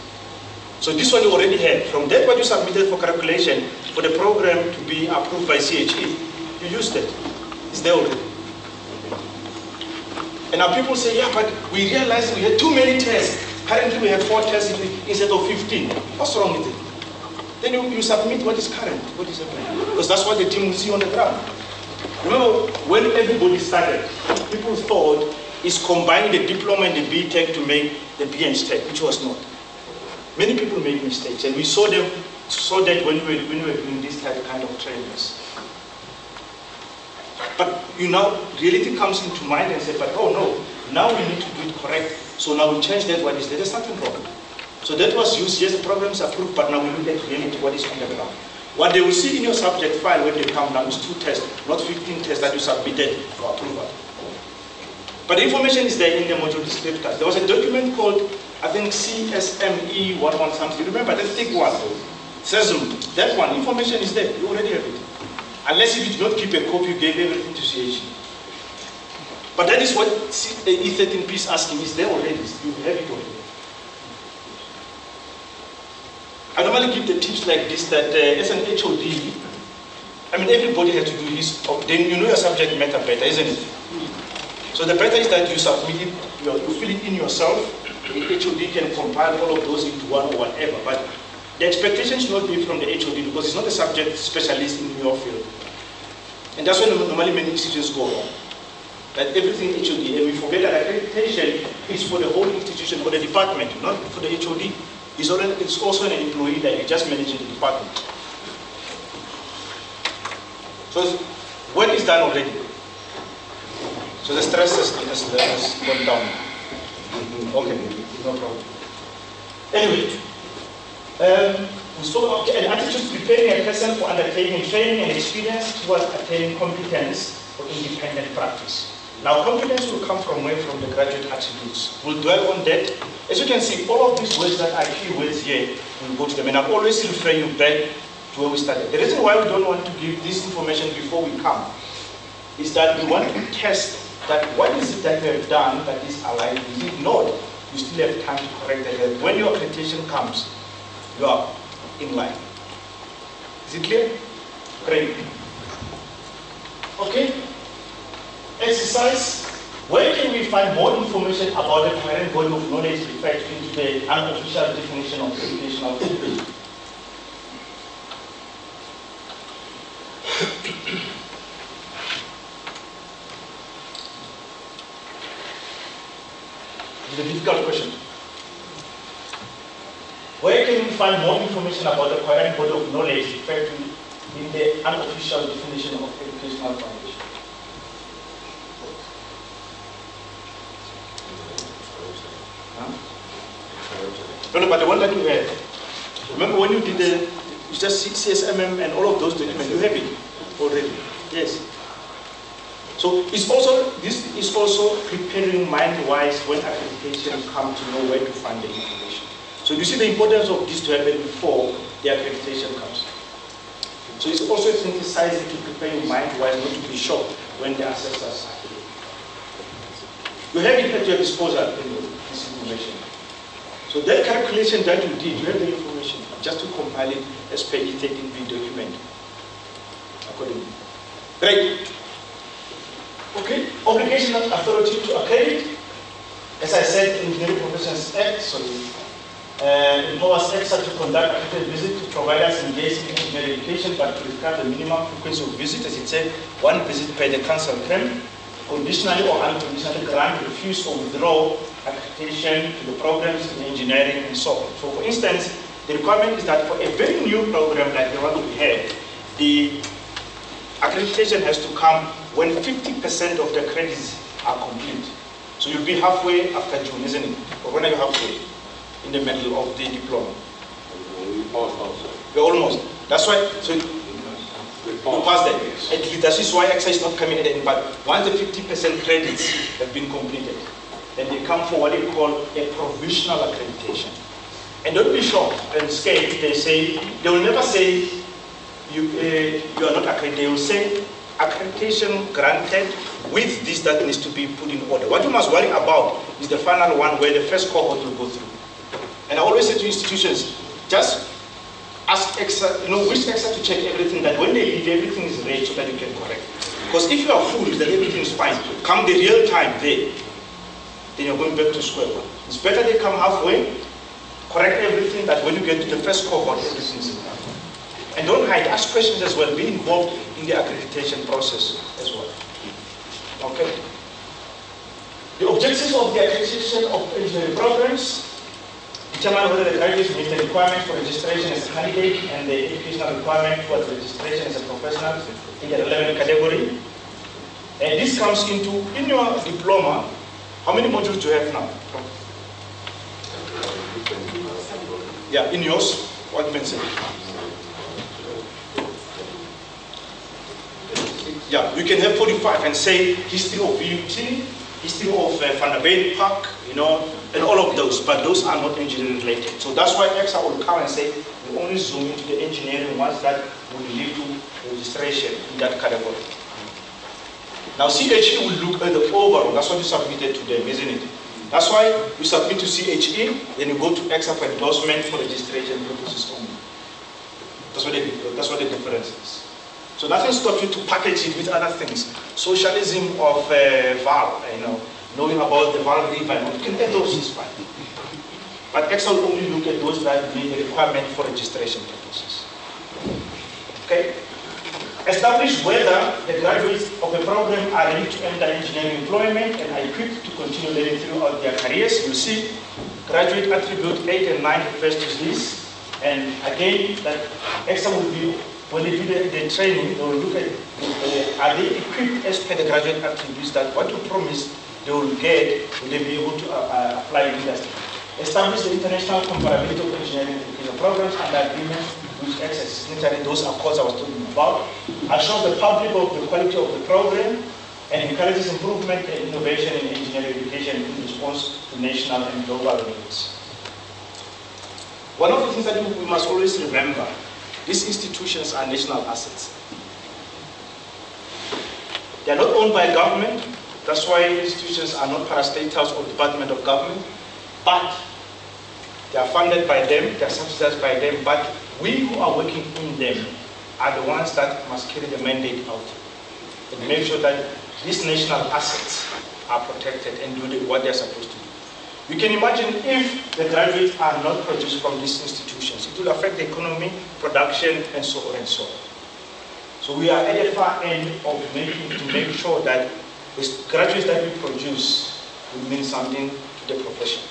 So this one you already had. From that what you submitted for calculation, for the program to be approved by CHE, you used it. It's there already. And now people say, yeah, but we realized we had too many tests. Currently we have 4 tests instead of 15. What's wrong with it? Then you submit what is current, what is happening. Because that's what the team will see on the ground. Remember, when everybody started, people thought it's combining the diploma and the BTech to make the BN Tech, which was not. Many people made mistakes, and we saw that when we were doing this kind of trainings. But reality comes into mind and say, but oh no, now we need to do it correct. So now we change that, what is there? There's something wrong. So that was used, yes, the program is approved, but now we look at reality, what is on the ground. What they will see in your subject file when they come now is 2 tests, not 15 tests that you submitted for approval. But the information is there in the module descriptors. There was a document called, I think, CSME 11 something. You remember that thick one? CESM. That one, information is there. You already have it. Unless if you did not keep a copy, you gave everything to CHE. But that is what E13P is asking. Is there already? You have it already. I normally give the tips like this, that as an HOD, I mean, everybody has to do his, then you know your subject matter better, isn't it? So the better is that you submit it, you fill it in yourself. The HOD can compile all of those into one or whatever, but the expectation should not be from the HOD because it's not a subject specialist in your field. And that's why normally many institutions go wrong. That everything HOD, and we forget that accreditation is for the whole institution, for the department, not for the HOD. It's also an employee that is just managing the department. So work is done already. So the stress has gone down. Okay, no problem. Anyway, we spoke about an attitude preparing a person for undertaking training and experience towards attaining competence for independent practice. Now, competence will come from where? From the graduate attributes. We'll dwell on that. As you can see, all of these words that are key words here, we'll go to them. And I'll always refer you back to where we started. The reason why we don't want to give this information before we come is that we want to test that what is it that we have done that is aligned. Is it not? You still have time to correct that. When your accreditation comes, you are in line. Is it clear? Great. Okay. Exercise. Where can we find more information about the current body of knowledge referred into the unofficial definition of educational activity? It's a difficult question. Where can we find more information about the current body of knowledge referred to in the unofficial definition of educational foundation? No, but the one that you had, remember when you did the, you just CSMM and all of those documents, you have it already. Yes. So it's also, this is also preparing mind-wise when accreditation comes to know where to find the information. So you see the importance of this to happen before the accreditation comes. So it's also synthesizing to prepare your mind-wise not to be shocked when the assessors are here. You have it at your disposal, this information. So that calculation that you did, you have the information just to compile it as per E13B document accordingly. Great. Okay, obligation of authority to accredit. As I said, Engineering Professions Act, so empowers Ecsa to conduct accredited visit to providers engaged in engineering education, but to prescribe the minimum frequency of visit, as it said, one visit per the council can conditionally or unconditionally grant, refuse or withdraw accreditation to the programs in engineering and so on. So for instance, the requirement is that for a very new program like the one we have, the accreditation has to come when 50% of the credits are complete. So you'll be halfway after June, isn't it? Or when are you halfway? In the middle of the diploma. We're almost. That's why, so you pass that. At least that is why Ecsa is not coming at the end, but once the 50% credits have been completed, then they come for what they call a provisional accreditation. And don't be shocked and scared if they say, they will never say you are not accredited. They will say accreditation granted with this that needs to be put in order. What you must worry about is the final one where the first cohort will go through. And I always say to institutions, just ask Ecsa, which Ecsa to check everything, that when they leave, everything is ready so that you can correct. Because if you are fooled that everything is fine, come the real time there, then you're going back to square one. It's better they come halfway, correct everything, that when you get to the first cohort, everything is done. And don't hide, ask questions as well, be involved in the accreditation process as well. Okay? The objectives of the accreditation of engineering programs: determine whether the graduates meet the requirements for registration as a candidate and the educational requirement for registration as a professional in the relevant category. And this comes into, in your diploma, how many modules do you have now? Yeah, in yours, what means it? Yeah, you can have 45 and say history of VUT, history of Van der Been Park, and all of those, but those are not engineering related. So that's why Ecsa will come and say, we only zoom into the engineering ones that will lead to registration in that category. Now CHE will look at the overall, that's what you submitted to them, isn't it? That's why you submit to CHE, then you go to Ecsa for endorsement for registration purposes only. That's what the difference is. So nothing stops you to package it with other things. Socialism of VAL, knowing about the VAL environment, you can add those, is fine. But Ecsa will only look at those that meet the requirement for registration purposes. Okay? Establish whether the graduates of a program are ready to enter engineering employment and are equipped to continue learning throughout their careers. You'll see graduate attribute 8 and 9 refers to this. And again, that Ecsa will be, when they do the training, they will look at, are they equipped as per the graduate attributes, that what you promise they will get, will they be able to apply in industry. establish the international comparability of engineering education programs under agreements which Ecsa is signatory. Those are codes I was talking about. Assures the public of the quality of the program and encourages improvement and innovation in engineering education in response to national and global needs. One of the things that we must always remember, these institutions are national assets. They are not owned by government. That's why institutions are not parastatals or department of government, but they are funded by them, they are subsidized by them, but we who are working in them are the ones that must carry the mandate out and make sure that these national assets are protected and do what they're supposed to do. You can imagine if the graduates are not produced from these institutions, it will affect the economy, production, and so on and so on. So we are at the far end of to make sure that the graduates that we produce will mean something to the profession.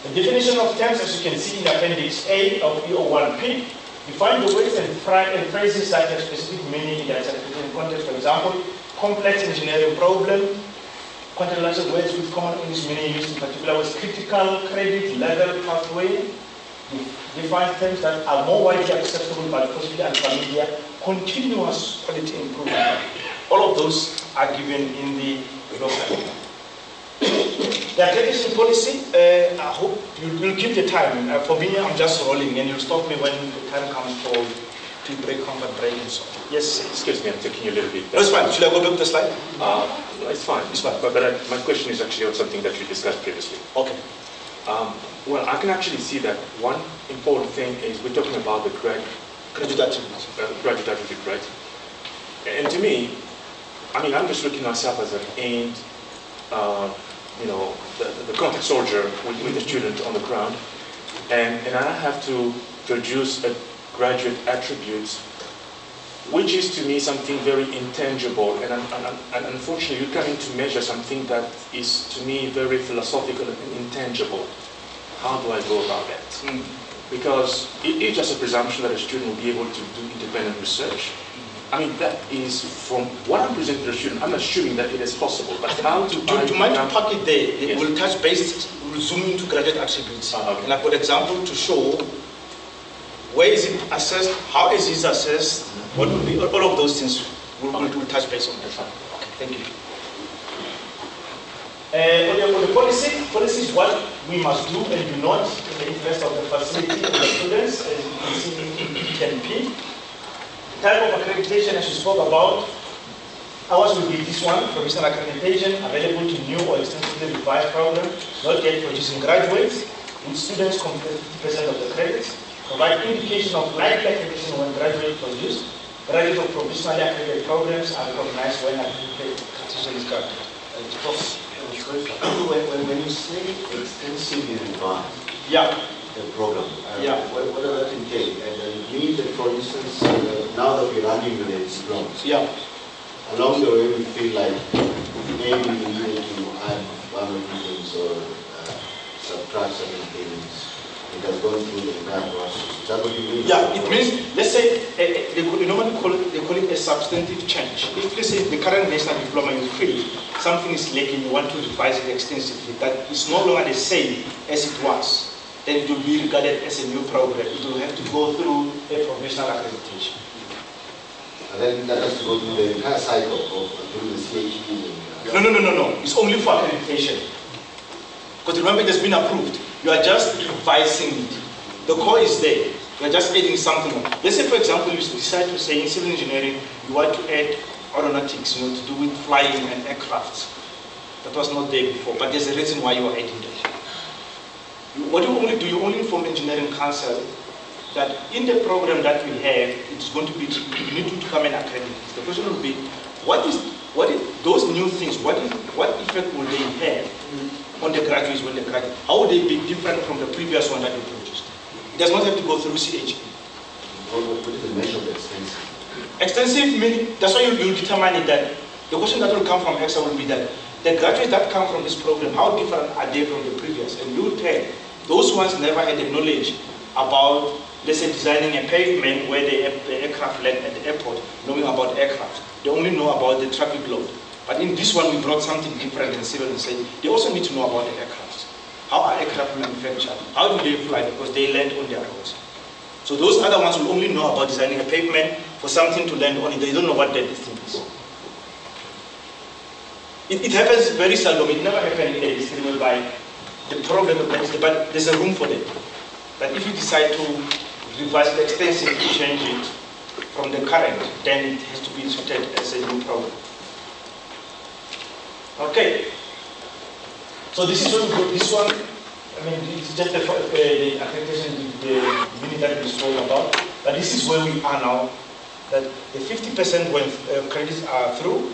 The definition of terms, as you can see in Appendix A of E01P, define the words and phrases that have specific meaning in their certification context. For example, complex engineering problem, contextualized words with common English meaning used in particular was critical credit level pathway. Define terms that are more widely acceptable but possibly unfamiliar. Continuous quality improvement. All of those are given in the document. The accreditation policy, I hope you will give the time. For me, I'm just rolling, and you'll stop me when the time comes for tea break, comfort break, and so on. Yes? Excuse me, I'm taking a little bit. No, it's fine. Should I go back to the slide? No, it's fine. It's fine. But my question is actually on something that we discussed previously. Okay. Well, I can actually see that one important thing is we're talking about the graduate attribute, right? And to me, I mean, I'm just looking myself as an end, the contact soldier with the student on the ground, and I have to produce a graduate attribute, which is to me something very intangible, and unfortunately you're coming to measure something that is to me very philosophical and intangible. How do I go about that? Because it is just a presumption that a student will be able to do independent research. I mean, that is from what I'm presenting to the student, I'm assuming that it is possible, but how do I... Do you mind to park it there? Yes. We'll touch base, we'll zoom into graduate attributes. Okay. And I've got an example to show where is it assessed, how is it assessed, what will be, all of those things we'll touch base on. Okay, thank you. On the policy is what we must do and do not in the interest of the facility and the students, as you can see in E10P. Type of accreditation, as we spoke about, ours will be this one, provisional accreditation, available to new or extensively revised programs, not yet producing graduates, with students complete 50% of the credits, provide indication of likely accreditation when graduate produced. Graduates of provisionally accredited programs are recognized when accreditation is granted. When you say extensively revised, yeah, the program, what does that entail? And it means that, for instance, now that we're running with the diplomas, along the way we feel like maybe we needed to add one or two things or subtract certain things. It has gone through the entire process. Is that what you mean? Yeah, it means, let's say, they normally call it a substantive change. If, let's say, the current national diploma you feel something is lacking, you want to revise it extensively, that is no longer the same as it was, then it will be regarded as a new program. It will have to go through a provisional accreditation. And then that has to go through the entire cycle of through the CHE. No. It's only for accreditation. Because remember, it has been approved. You are just revising it. The core is there. You are just adding something on. Let's say, for example, you decide to say in civil engineering, you want to add aeronautics, to do with flying and aircraft. That was not there before, but there's a reason why you are adding that. What you only do, you only inform engineering council that in the program that we have, it's going to be, you need to come and accredit. The question will be, what is those new things, what effect will they have on the graduates when they graduate? How would they be different from the previous one that you produced? It does not have to go through CHE. What is the measure of extensive? Extensive meaning, that's why you determine it, that the question that will come from Ecsa will be that the graduates that come from this program, how different are they from the previous? And you will tell, those ones never had the knowledge about, let's say, designing a pavement where the aircraft land at the airport, knowing about aircraft. They only know about the traffic load. But in this one, we brought something different in civil and say they also need to know about the aircraft. how are aircraft manufactured? How do they fly? Because they land on their roads. So those other ones will only know about designing a pavement for something to land on it. They don't know what that thing is. It happens very seldom. It never happened in a history whereby the problem of that is, but there's a room for that. That if you decide to revise it extensively, change it from the current, then it has to be treated as a new problem. Okay. So this is what we got. This one, I mean, it's just the accreditation, the unit that we spoke about. But this is where we are now. That the 50% when credits are through,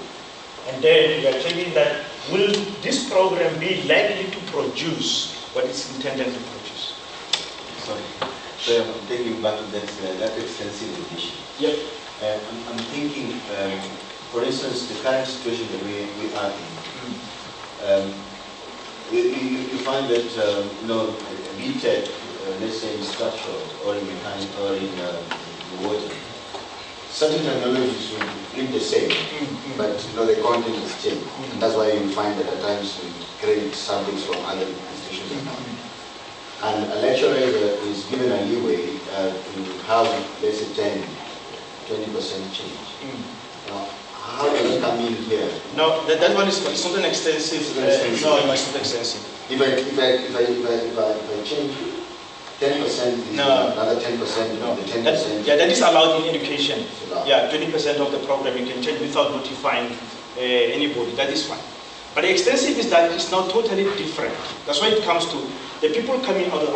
and then we are checking that will this program be likely to produce what it's intended to produce? Sorry. So I'm taking back to that extensive edition. Yep. I'm thinking, for instance, the current situation that we are in. You find that a BTEC, let's say in structural or in mechanical or in water, certain technologies will be the same, but the content is changed. That's why you find that at times we credit subjects from other institutions. And a lecturer is given a leeway to have, let's say, 20% change. Now, how does it come in here? No, that one is it's not an extensive. No, it's not extensive. If I change 10%, another 10%, no. The 10%. Yeah, that is allowed in education. Yeah, 20% of the program you can change without notifying anybody. That is fine. But the extensive is that it's now totally different. That's why it comes to the people coming out of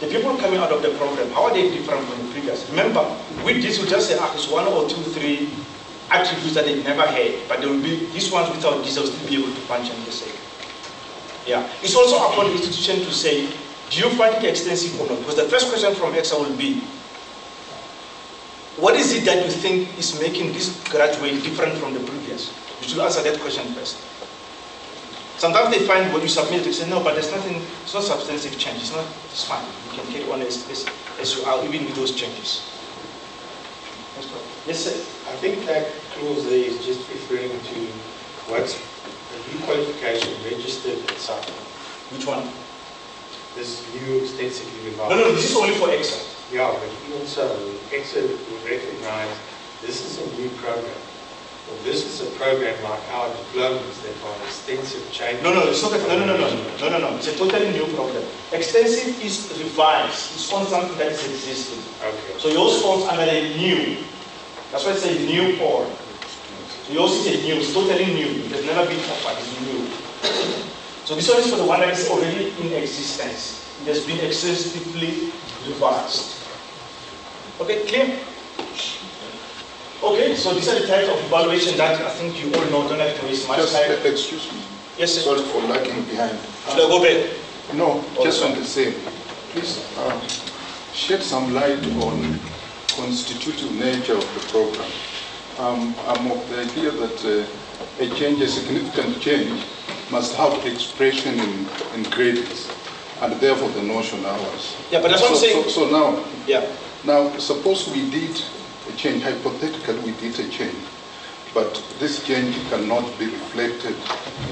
the people coming out of the program. How are they different from the previous? Remember, with this we just say it's 1 or 2, 3 attributes that they never had, but there will be these ones without this, they'll still be able to function the same. Yeah. It's also upon the institution to say, do you find it extensive or not? Because the first question from Ecsa will be, what is it that you think is making this graduate different from the previous? You should answer that question first. Sometimes they find what you submit, they say, no, but there's nothing, it's not substantive change, it's fine. You can carry on as you are, even with those changes. Yes, sir. I think that clause there is just referring to what's a new qualification registered at SAP. Which one? This new extensively revised. No, this is only for Ecsa. Yeah, but even so, Ecsa will recognize this is a new program. Well, this is a program like our diplomas that are extensive change. No, it's not. No. It's a totally new program. Extensive is revised. It's on something that is existing. Okay. So yours falls under a new. That's why it's a new form. So yours is a new. It's totally new. It has never been offered. It's new. So this one is for the one that is already in existence. It has been extensively revised. Okay, clear? Okay, so these are the types of evaluation that I think you all know. Don't have to waste much time. Excuse me. Yes, sir. Sorry for lagging behind. Should I go back? No, just on the same. Please shed some light on constitutive nature of the program. I'm of the idea that a significant change, must have expression in grades, and therefore the notion hours. Yeah, but that's what I'm saying. So now, yeah. Now, suppose we did a change, hypothetically we did a change, but this change cannot be reflected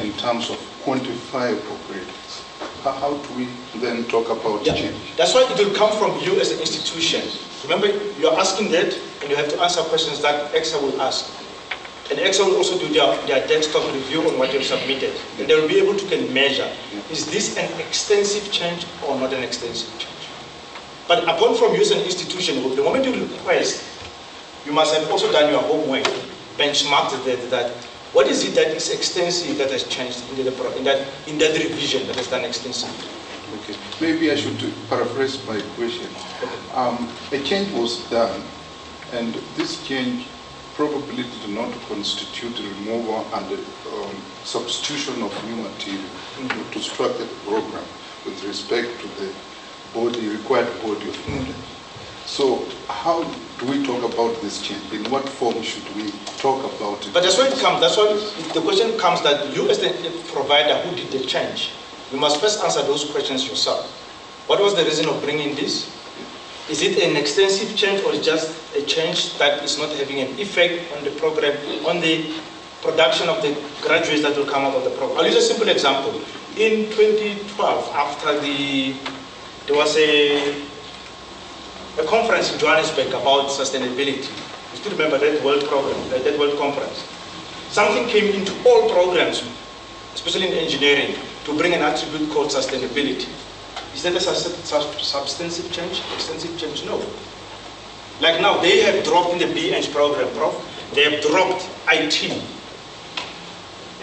in terms of quantifiable grades. How do we then talk about change? That's why it will come from you as an institution. Remember, you're asking that, and you have to answer questions that Ecsa will ask. And Ecsa will also do their desktop review on what you've submitted. And they will be able to measure, is this an extensive change or not an extensive change? But apart from you as an institution, the moment you request, you must have also done your homework, benchmarked that what is it that is extensive that has changed in that revision that has done extensively. Okay. Maybe I should paraphrase my question. A change was done, and this change probably did not constitute removal and substitution of new material to structure the program with respect to the required body of knowledge. So how do we talk about this change? In what form should we talk about it? But that's where it comes. That's why the question comes that you as the provider who did the change, you must first answer those questions yourself. What was the reason of bringing this? Is it an extensive change or just a change that is not having an effect on the program, on the production of the graduates that will come out of the program? I'll use a simple example. in 2012, after there was a conference in Johannesburg about sustainability. You still remember that world program, that world conference? Something came into all programs, especially in engineering, to bring an attribute called sustainability. Is that a substantive change, extensive change? No. Like now, they have dropped in the B-Eng program, Prof. They have dropped IT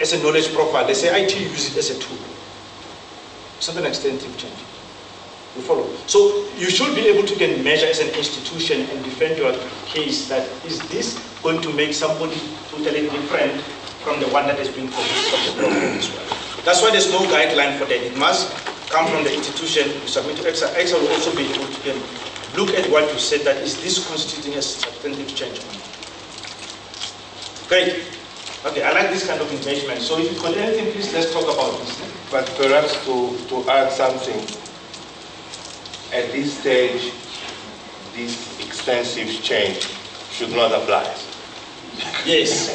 as a knowledge profile. They say IT use it as a tool. It's not an extensive change. You follow? So you should be able to get measure as an institution and defend your case that is this going to make somebody totally different from the one that has been produced from the program as well. That's why there's no guideline for that. It must come from the institution. You submit to Ecsa. Ecsa will also be able to look at what you said, that is this constituting a substantive change. Great. Okay, I like this kind of engagement. So if you've got anything, please let's talk about this. But perhaps to add something, at this stage, this extensive change should not apply. Yes.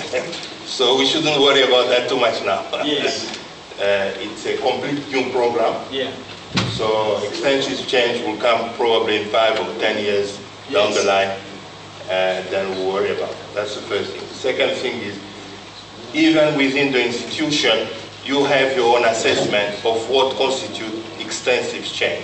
So we shouldn't worry about that too much now. Yes. It's a complete new program. Yeah. So extensive change will come probably in 5 or 10 years down the line, and then we'll worry about it. That's the first thing. The second thing is, even within the institution, you have your own assessment of what constitutes extensive change,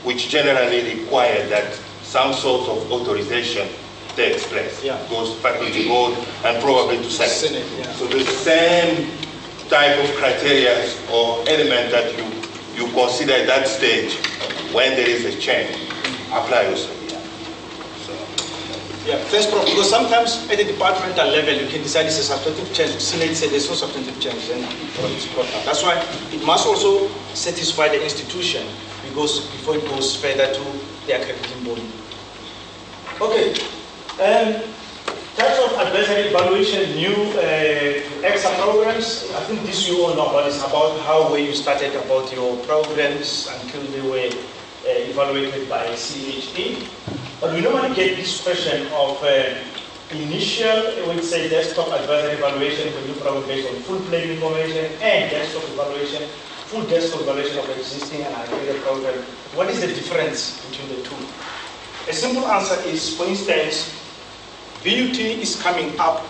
which generally require that some sort of authorization takes place. Yeah. Goes to faculty board and probably to Senate. Yeah. So the same type of criteria or element that you consider at that stage when there is a change apply also. Yeah, thanks, Prof. Because sometimes at the departmental level, you can decide it's a substantive change. Senate said there's no substantive change, and it's brought up. That's why it must also satisfy the institution before it goes further to the accrediting body. Okay. Types of advisory evaluation, new Ecsa programs. I think this you all know about. It's about where you started about your programs until they were evaluated by CHE. But we normally get this question of initial, we would say, desktop advisory evaluation for new program based on full plane information and desktop evaluation, full desktop evaluation of existing and accredited program. What is the difference between the two? A simple answer is, for instance, BUT is coming up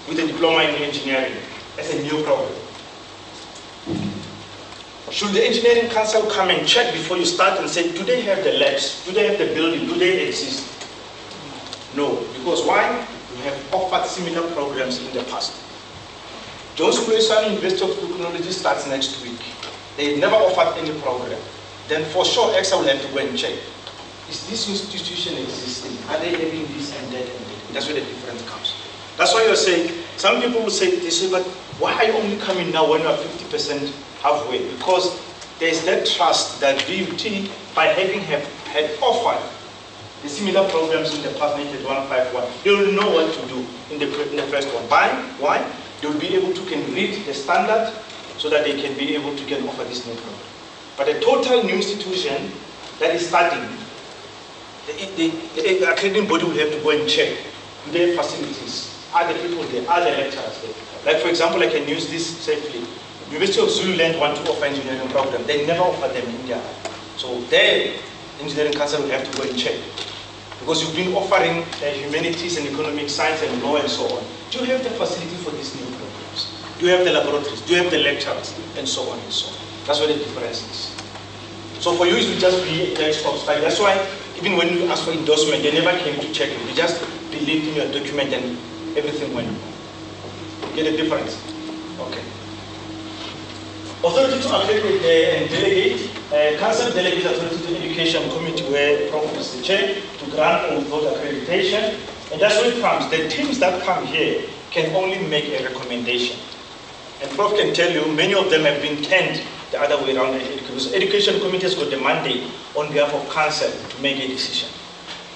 with a diploma in engineering as a new program. Should the engineering council come and check before you start and say, do they have the labs? Do they have the building? Do they exist? No, because why? We have offered similar programs in the past. Johnson Wilson University of Technology starts next week. They never offered any program. Then for sure, Ecsa will have to go and check. Is this institution existing? Are they having this and that and that? That's where the difference comes. That's why you're saying, some people will say, they say, but why are you only coming now when you are 50% halfway? Because there's that trust that BUT, by having had offered the similar programs in the past, 151, they will know what to do in the first one. Why? They will be able to read the standard so that they can be able to offer this new program. But a total new institution that is starting, the accrediting body will have to go and check. Do they have facilities? Are the people there? Are the lecturers there? Like, for example, I can use this safely. University of Zululand want to offer engineering program. They never offer them in India. So their engineering council will have to go and check. Because you've been offering humanities and economic science and law and so on. Do you have the facility for these new programs? Do you have the laboratories? Do you have the lecturers? And so on and so on. That's what the difference is. So for you, it will just be a desktop study. That's why even when you ask for endorsement, they never came to check it. They just believed in your document and everything went. You get the difference? Okay. Authority to accredit and delegate. Council delegates authority to education committee where Prof is the chair to grant or withhold accreditation. And that's where it comes. The teams that come here can only make a recommendation. And Prof can tell you, many of them have been turned the other way around. Because education committee has got the mandate on behalf of council to make a decision.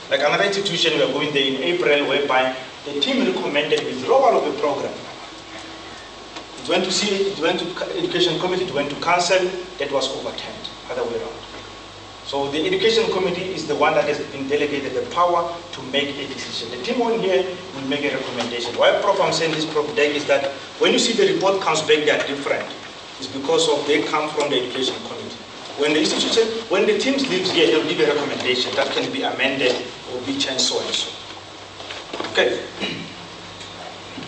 Like another institution, we are going there in April, whereby the team recommended withdrawal of the program. It went to education committee, it went to council, that was overturned, other way around. So the education committee is the one that has been delegated the power to make a decision. The team on here will make a recommendation. Why, Prof, I'm saying this, Prof, Deck, is that when you see the report comes back, they are different. is because of they come from the education committee. When the institution, when the teams leaves here, they'll give a recommendation that can be amended or be changed so and so. Okay.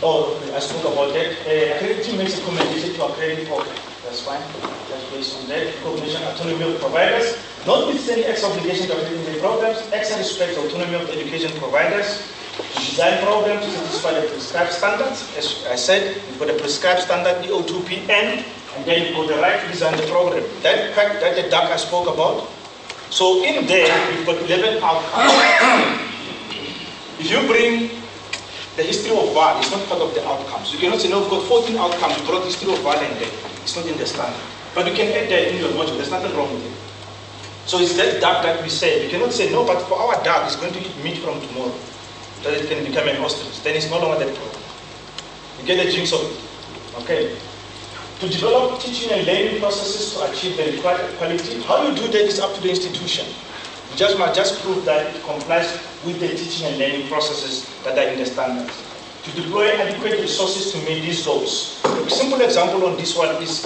Oh, I spoke about that. Accreditation makes a recommendation to accredit. Okay, that's fine. That's based on that. Recognition autonomy of providers. Notwithstanding Ecsa obligation to accredit the programs, Ecsa respects the autonomy of the education providers to design programs to satisfy the prescribed standards. As I said, we've got a prescribed standard, EO2PN, and then you've got the right to design the program. That fact that the DAC I spoke about. So in there, we've got 11 outcomes. If you bring the history of VAL, it's not part of the outcomes. You cannot say, no, we've got 14 outcomes, you brought history of VAL in there. It's not in the standard. But you can add that in your module, there's nothing wrong with it. So it's that DAC that we say. You cannot say, no, but for our DAC, it's going to eat meat from tomorrow. That it can become an ostrich. Then it's no longer that problem. You get the jinx of it. Okay. To develop teaching and learning processes to achieve the required quality, how you do that is up to the institution. You must just prove that it complies with the teaching and learning processes that are in the standards. To deploy adequate resources to meet these goals. A simple example on this one is,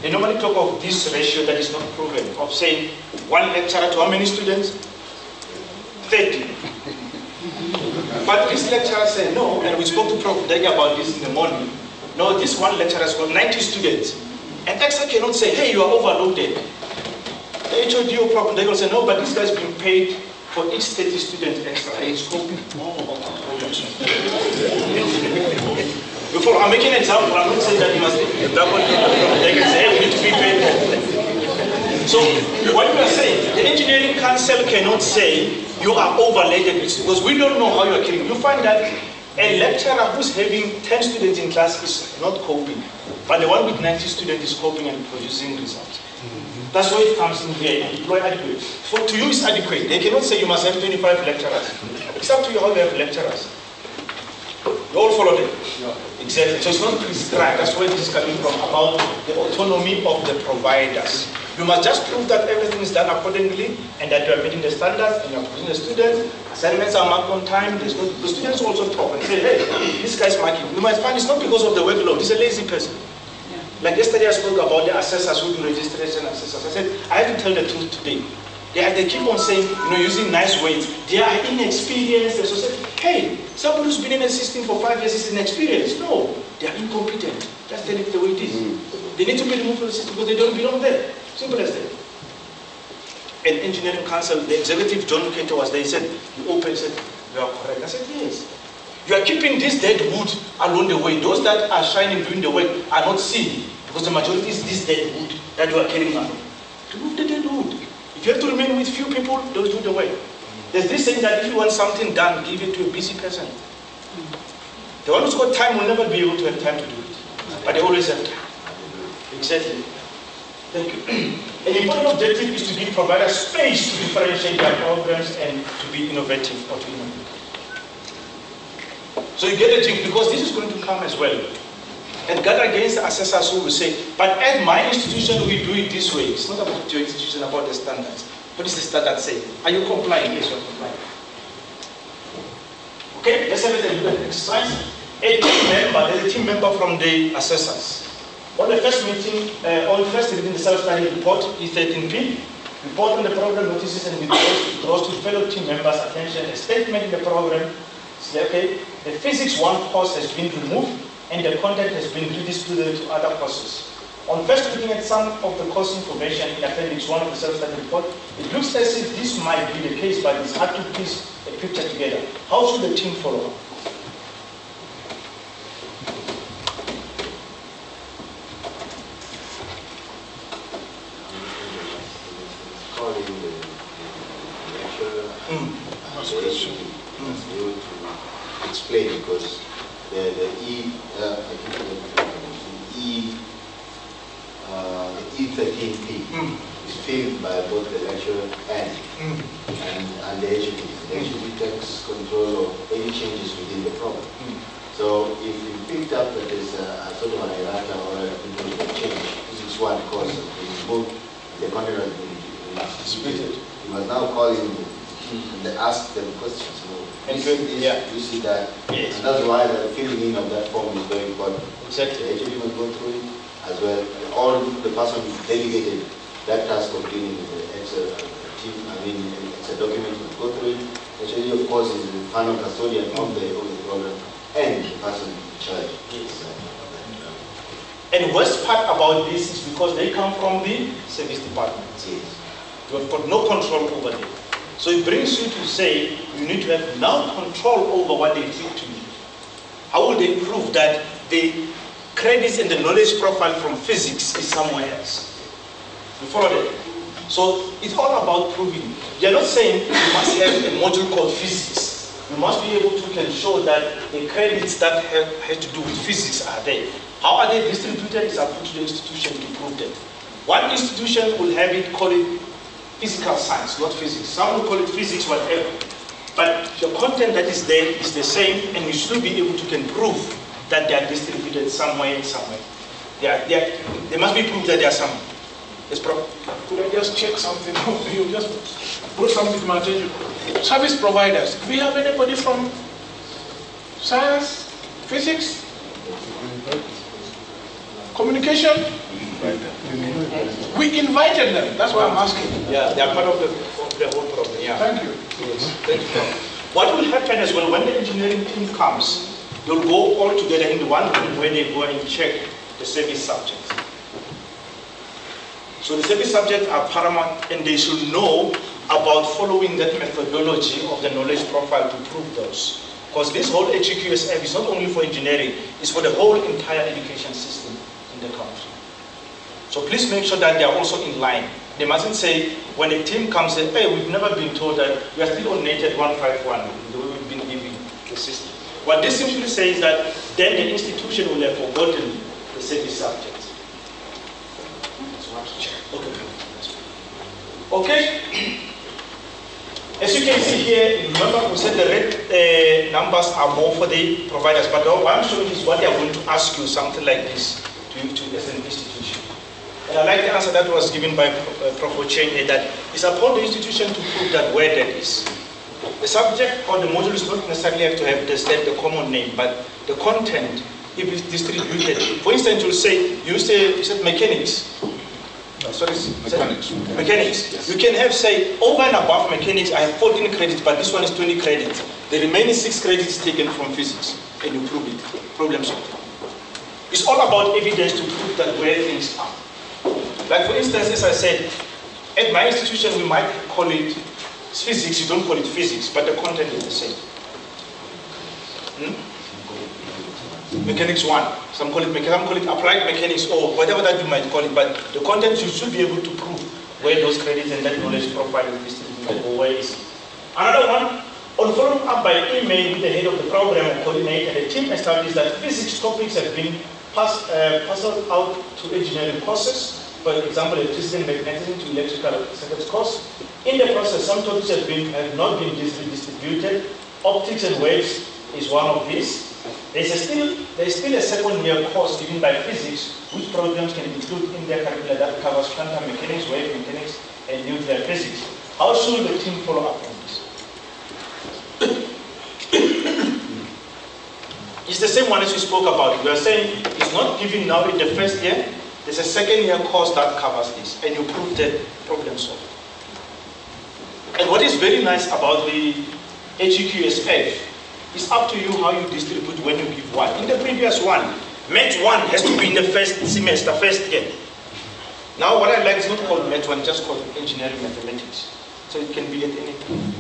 they normally talk of this ratio that is not proven, of saying one lecturer to how many students? 30. But this lecturer said no, and we spoke to Prof. Dega about this in the morning. No, this one lecturer has got 90 students. And Ecsa cannot say, hey, you are overloaded. The HOD or Prof. Dega will say, no, but this guy's been paid for each 30 students extra. He's hoping more about the programs. Before I'm making an example, I'm not saying that you must double they can say, hey, we need to be paid. So what we are saying, the engineering council cannot say you are overloaded because we don't know how you are killing. You find that a lecturer who's having 10 students in class is not coping, but the one with 90 students is coping and producing results. That's why it comes in here, employ adequate. To you it's adequate. They cannot say you must have 25 lecturers. It's up to you how you have lecturers. You all follow them? Yeah. Exactly. So it's not prescribed. That's where this is coming from, about the autonomy of the providers. You must just prove that everything is done accordingly and that you are meeting the standards and you are producing the students. Assignments are marked on time. The students also talk and say, hey, this guy's marking. You might find it's not because of the workload. He's a lazy person. Yeah. Like yesterday I spoke about the assessors who do registration assessors. I said, I have to tell the truth today. They keep on saying, using nice words. They are inexperienced. So say, hey, somebody who's been in the system for 5 years is inexperienced. No, they are incompetent. That's the way it is. They need to be removed from the system because they don't belong there. Simple as that. An engineering council, the executive John Cato was there. He said, you open, said, you are correct. I said, yes. You are keeping this dead wood along the way. Those that are shining doing the work are not seen because the majority is this dead wood that you are killing now. Remove the dead wood. If you have to remain with few people, they'll do the work. There's this saying that if you want something done, give it to a busy person. The one who's got time will never be able to have time to do it. But they always have time. Exactly. Thank you. An important objective is to give providers space to differentiate their programs and to be innovative or to innovate. So you get the thing, because this is going to come as well. And guard against the assessors who will say, but at my institution we do it this way. It's not about your institution, about the standards. What is the standard say? Are you complying? Yes, you are complying. Okay, let's have an exercise. There's a team member from the assessors. On the first meeting, on first reading the self-study report, E13P, report on the program notices and withdraws to fellow team members' attention. A statement in the program say, okay, the physics 1 course has been removed and the content has been redistributed to other courses. On first looking at some of the course information in appendix 1 of the self-study report, it looks as if this might be the case, but it's hard to piece a picture together. How should the team follow up? Explain, because the E13P is filled by both the lecturer and the HEQC. The HEQC takes control of any changes within the program. So if you picked up that there's a sort of an errata or a change, physics 1 course has been removed, the content has been distributed, you must now call in and ask them questions. You see that, yes. And that's why the filling in of that form is very important. Exactly. The HED must go through it, as well, or the person delegated that task of dealing with the Ecsa team, Ecsa document will go through it. Actually, of course, is the final custodian of the program and the person in charge. Yes. And the worst part about this is because they come from the service department. Yes. You have got no control over them. So it brings you to say you need to have now control over what they feed to you. How will they prove that the credits and the knowledge profile from physics is somewhere else? You follow that? So it's all about proving. You're not saying you must have a module called physics. You must be able to show that the credits that have to do with physics are there. How are they distributed is up to the institution to prove that. One institution will have it, call it physical science, not physics. Some will call it physics, whatever. But your content that is there is the same, and you should be able to prove that they are distributed somewhere. They must be proved that they are somewhere. Could I just check something? You just put something to my attention. Service providers. Do we have anybody from science, physics, communication? We invited them. That's why I'm asking. Yeah, they are part of the whole problem. Yeah. Thank you. Yes. Thank you. What will happen as well, when the engineering team comes, they'll go all together in one room where they go and check the service subjects. So the service subjects are paramount, and they should know about following that methodology of the knowledge profile to prove those. Because this whole HEQC is not only for engineering, it's for the whole entire education system in the country. So please make sure that they are also in line. They mustn't say, when a team comes, say, hey, we've never been told that we are still on NATED 151, the way we've been giving the system. What this simply says is that then the institution will have forgotten the service subjects. Okay. As you can see here, remember we said the red numbers are more for the providers, but what I'm showing is what they are going to ask you, something like this, to as an institution. And I like the answer that was given by Prof. Ocheng, that it's upon the institution to prove that where that is. The subject or the module does not necessarily have to have the common name, but the content, if it's distributed. For instance, you said mechanics. Mechanics. Yes. You can have, say, over and above mechanics, I have 14 credits, but this one is 20 credits. The remaining 6 credits taken from physics, and you prove it. Problem solved. It's all about evidence to prove that where things are. Like for instance, as I said, at my institution we might call it physics, you don't call it physics, but the content is the same. Mechanics 1, some call it applied mechanics or whatever that you might call it, but the content you should be able to prove where those credits and that knowledge profile is distributed or where is it. Another one, on following up by email with the head of the program or coordinator, the team established that physics topics have been passed out to engineering courses. For example, electricity and magnetism to electrical circuits course. In the process, some topics have not been distributed. Optics and waves is one of these. There is still a second year course given by physics, which programs can include in their curricula that covers quantum mechanics, wave mechanics, and nuclear physics. How should the team follow up on this? It's the same one as we spoke about. We are saying it's not given now in the first year. There's a second year course that covers this, and you prove that problem solved. And what is very nice about the HEQC, it's up to you how you distribute when you give one. In the previous one, Math 1 has to be in the first semester, first year. Now what I like is not called Math 1, just called engineering mathematics. So it can be at any time.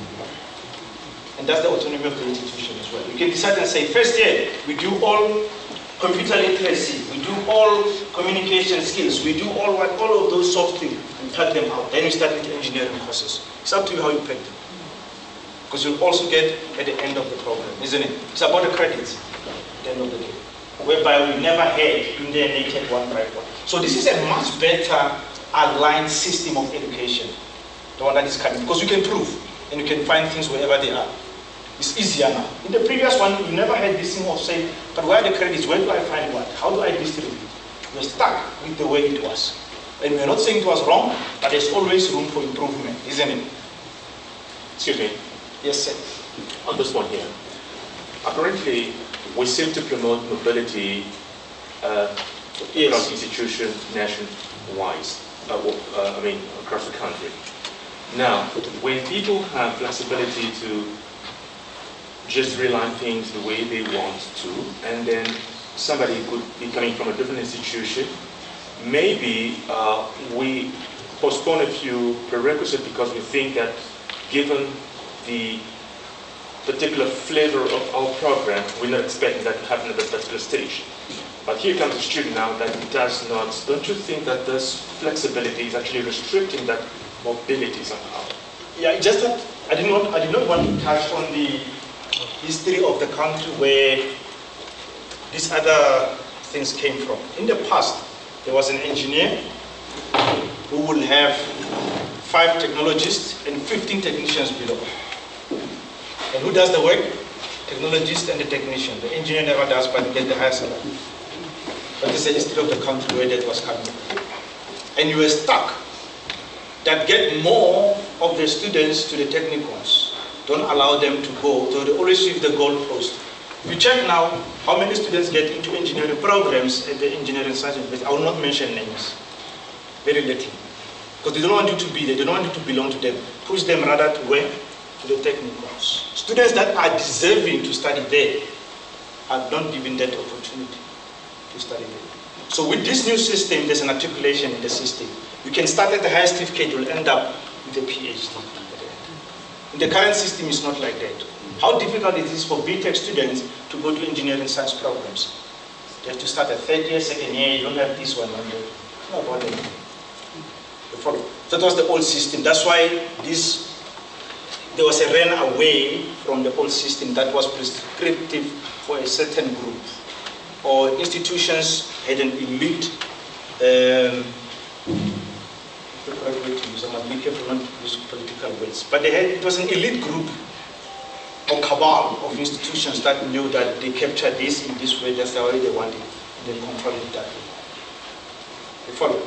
And that's the autonomy of the institution as well. You can decide and say, first year, we do all computer literacy, we do all communication skills, we do all of those soft things, and tag them out. Then you start with engineering courses. It's up to you how you pick them. Because you'll also get at the end of the program, isn't it? It's about the credits at the end of the day, whereby we never had in the NATED 151. So this is a much better aligned system of education, the one that is coming, because you can prove and you can find things wherever they are. It's easier now. In the previous one, you never had this thing of saying, but where are the credits? Where do I find what? How do I distribute? We're stuck with the way it was. And we're not saying it was wrong, but there's always room for improvement, isn't it? Excuse me. Yes, sir. On this one here. Apparently, we seem to promote mobility across institutions nationwide, across the country. Now, when people have flexibility to just realign things the way they want to, and then somebody could be coming from a different institution, maybe we postpone a few prerequisites because we think that given the particular flavor of our program, we're not expecting that to happen at that particular stage. But here comes the student now that does not. Don't you think that this flexibility is actually restricting that mobility somehow? Yeah, just that I did not want to touch on the history of the country where these other things came from. In the past, there was an engineer who will have 5 technologists and 15 technicians below. And who does the work? Technologist and the technician. The engineer never does, but get the highest salary. But it's the history of the country where that was coming. And you were stuck. That get more of the students to the technicals. Don't allow them to go. So they always shift the goalpost. If you check now how many students get into engineering programs at the engineering science university, I will not mention names. Very little. Because they don't want you to be there. They don't want you to belong to them. Push them rather to where? To the technicals. Students that are deserving to study there are not given that opportunity to study there. So with this new system, there's an articulation in the system. You can start at the highest certificate, you'll end up with a PhD. In the current system, it's not like that. How difficult it is for BTech students to go to engineering science programs. They have to start at 3rd year, 2nd year, you don't have this one. It's not about anything. You follow? That was the old system. That's why there was a run away from the old system that was prescriptive for a certain group. Or institutions had an elite, I must be careful not to use political words, but it was an elite group or cabal of institutions that knew that they captured this in this way, that's the way they wanted, and they controlled it that way. You follow?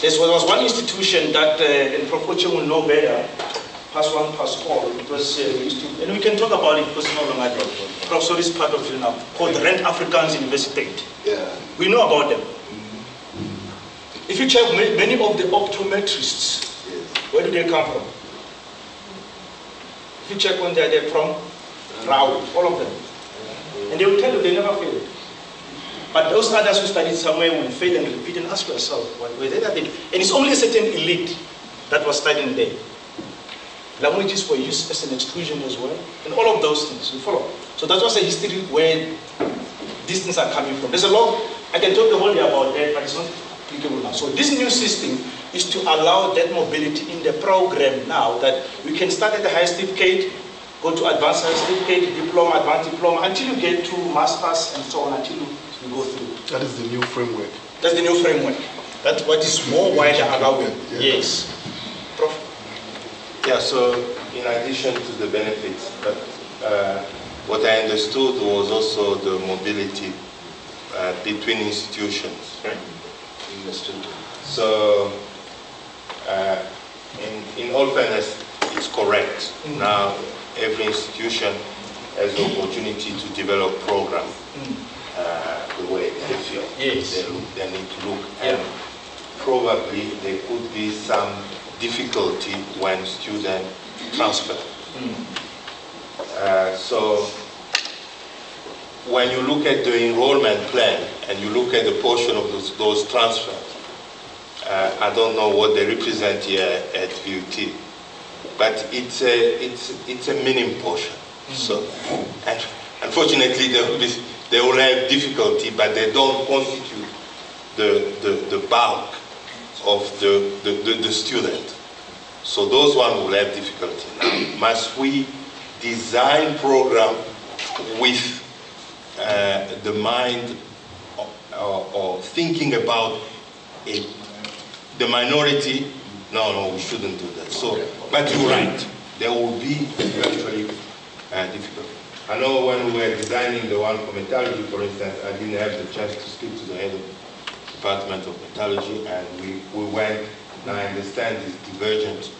There was one institution that, in proportion will know better, past one, past all, it was and we can talk about it because it's no longer there. Professor is part of it now, called Rent Afrikaans University. Yeah. We know about them. If you check many of the optometrists, where do they come from? If you check when they're from, Rao, all of them. And they will tell you they never failed. But those others who studied somewhere will fail and repeat and ask yourself, were they that big? And it's only a certain elite that was studying there. Languages were used as an exclusion as well, and all of those things, you follow. So that was a history where these things are coming from. There's a lot, I can talk the whole day about that, but it's not applicable now. So this new system is to allow that mobility in the program now, that we can start at the highest certificate, go to advanced certificate, diploma, advanced diploma, until you get to masters and so on, until you go through. That is the new framework. That's the new framework. That's what is more wider allowing. Yeah. Yes. Prof? Yeah, so in addition to the benefits, what I understood was also the mobility between institutions. Right? Understood. So, in all fairness, it's correct. Mm. Now, every institution has the opportunity to develop program the way they feel. Yes. They need to look. And probably there could be some difficulty when students transfer. Mm. So when you look at the enrollment plan and you look at the portion of those transfers, I don't know what they represent here at VUT, but it's a minimum portion. Mm. So, and unfortunately, they will have difficulty, but they don't constitute the bulk of the student. So those ones will have difficulty. Now, must we design program with the mind or thinking about the minority? No, we shouldn't do that. So, but you're right. There will be eventually difficulty. I know when we were designing the one for metallurgy, for instance, I didn't have the chance to speak to the head of the Department of Metallurgy, and we went, and I understand this divergent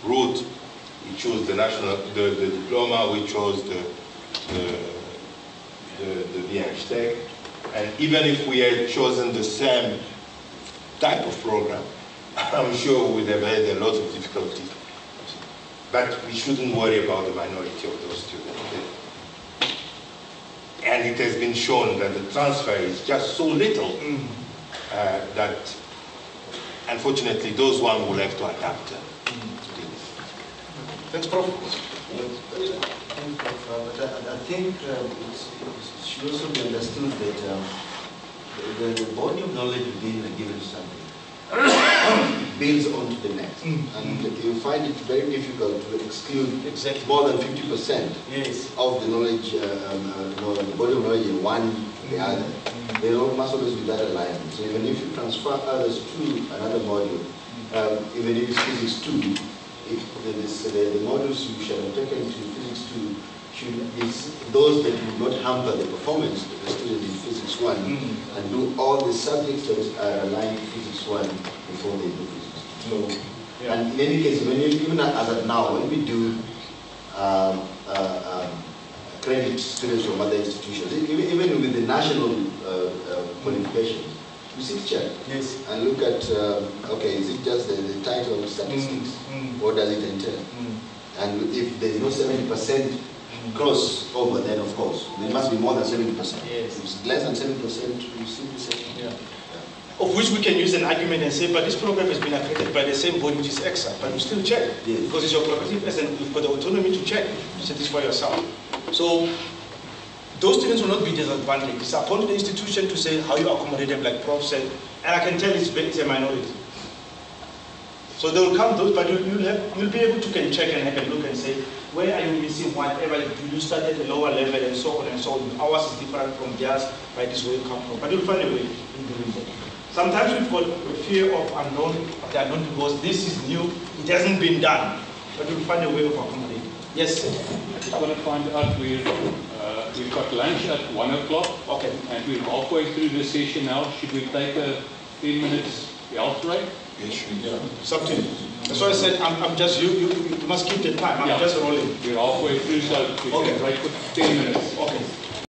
route. We chose the diploma, we chose the BHTech, And even if we had chosen the same type of program, I'm sure we would have had a lot of difficulties. But we shouldn't worry about the minority of those students. And it has been shown that the transfer is just so little that, unfortunately, those ones will have to adapt to this. Thanks, Prof. But I think it should also be understood that the body of knowledge within a given subject builds onto the next. And you find it very difficult to exclude more than 50% of the knowledge, the body of knowledge in one or the other. There must always be that alignment. So even if you transfer others to another module, even if it's physics 2, if the modules you shall have taken to physics 2 should be those that will not hamper the performance of the student in physics 1 and do all the subjects that are aligned to physics 1 before they do physics 2. And in any case, even as of now, when we do credit students from other institutions, even with the national qualifications, we sit check and look at, okay, is it just the title of statistics? What does it entail? And if there's no 70% crossover, then of course, there must be more than 70%. If it's less than 70%, we simply say. Of which we can use an argument and say, but this program has been accredited by the same body which is Ecsa, but you still check. Because it's your prerogative and you've got the autonomy to check, to satisfy yourself. So those students will not be disadvantaged. It's upon the institution to say how you accommodate them, like Prof said, and I can tell it's a minority. So they will come those, but you'll be able to check and have a look and say, where are you missing whatever? Do you start at a lower level and so on and so on? Ours is different from theirs, right? This is where you come from. But you'll find a way in doing so. Sometimes we've got a fear of the unknown because this is new, it hasn't been done. But we'll find a way of accommodating. Yes, sir. I just want to find out we've got lunch at 1 o'clock. Okay. And we're halfway through the session now. Should we take a 10 minutes health break? Something. That's why I said I'm just you must keep the time. I'm just rolling. We're halfway through, so we can break for 10 minutes. Okay.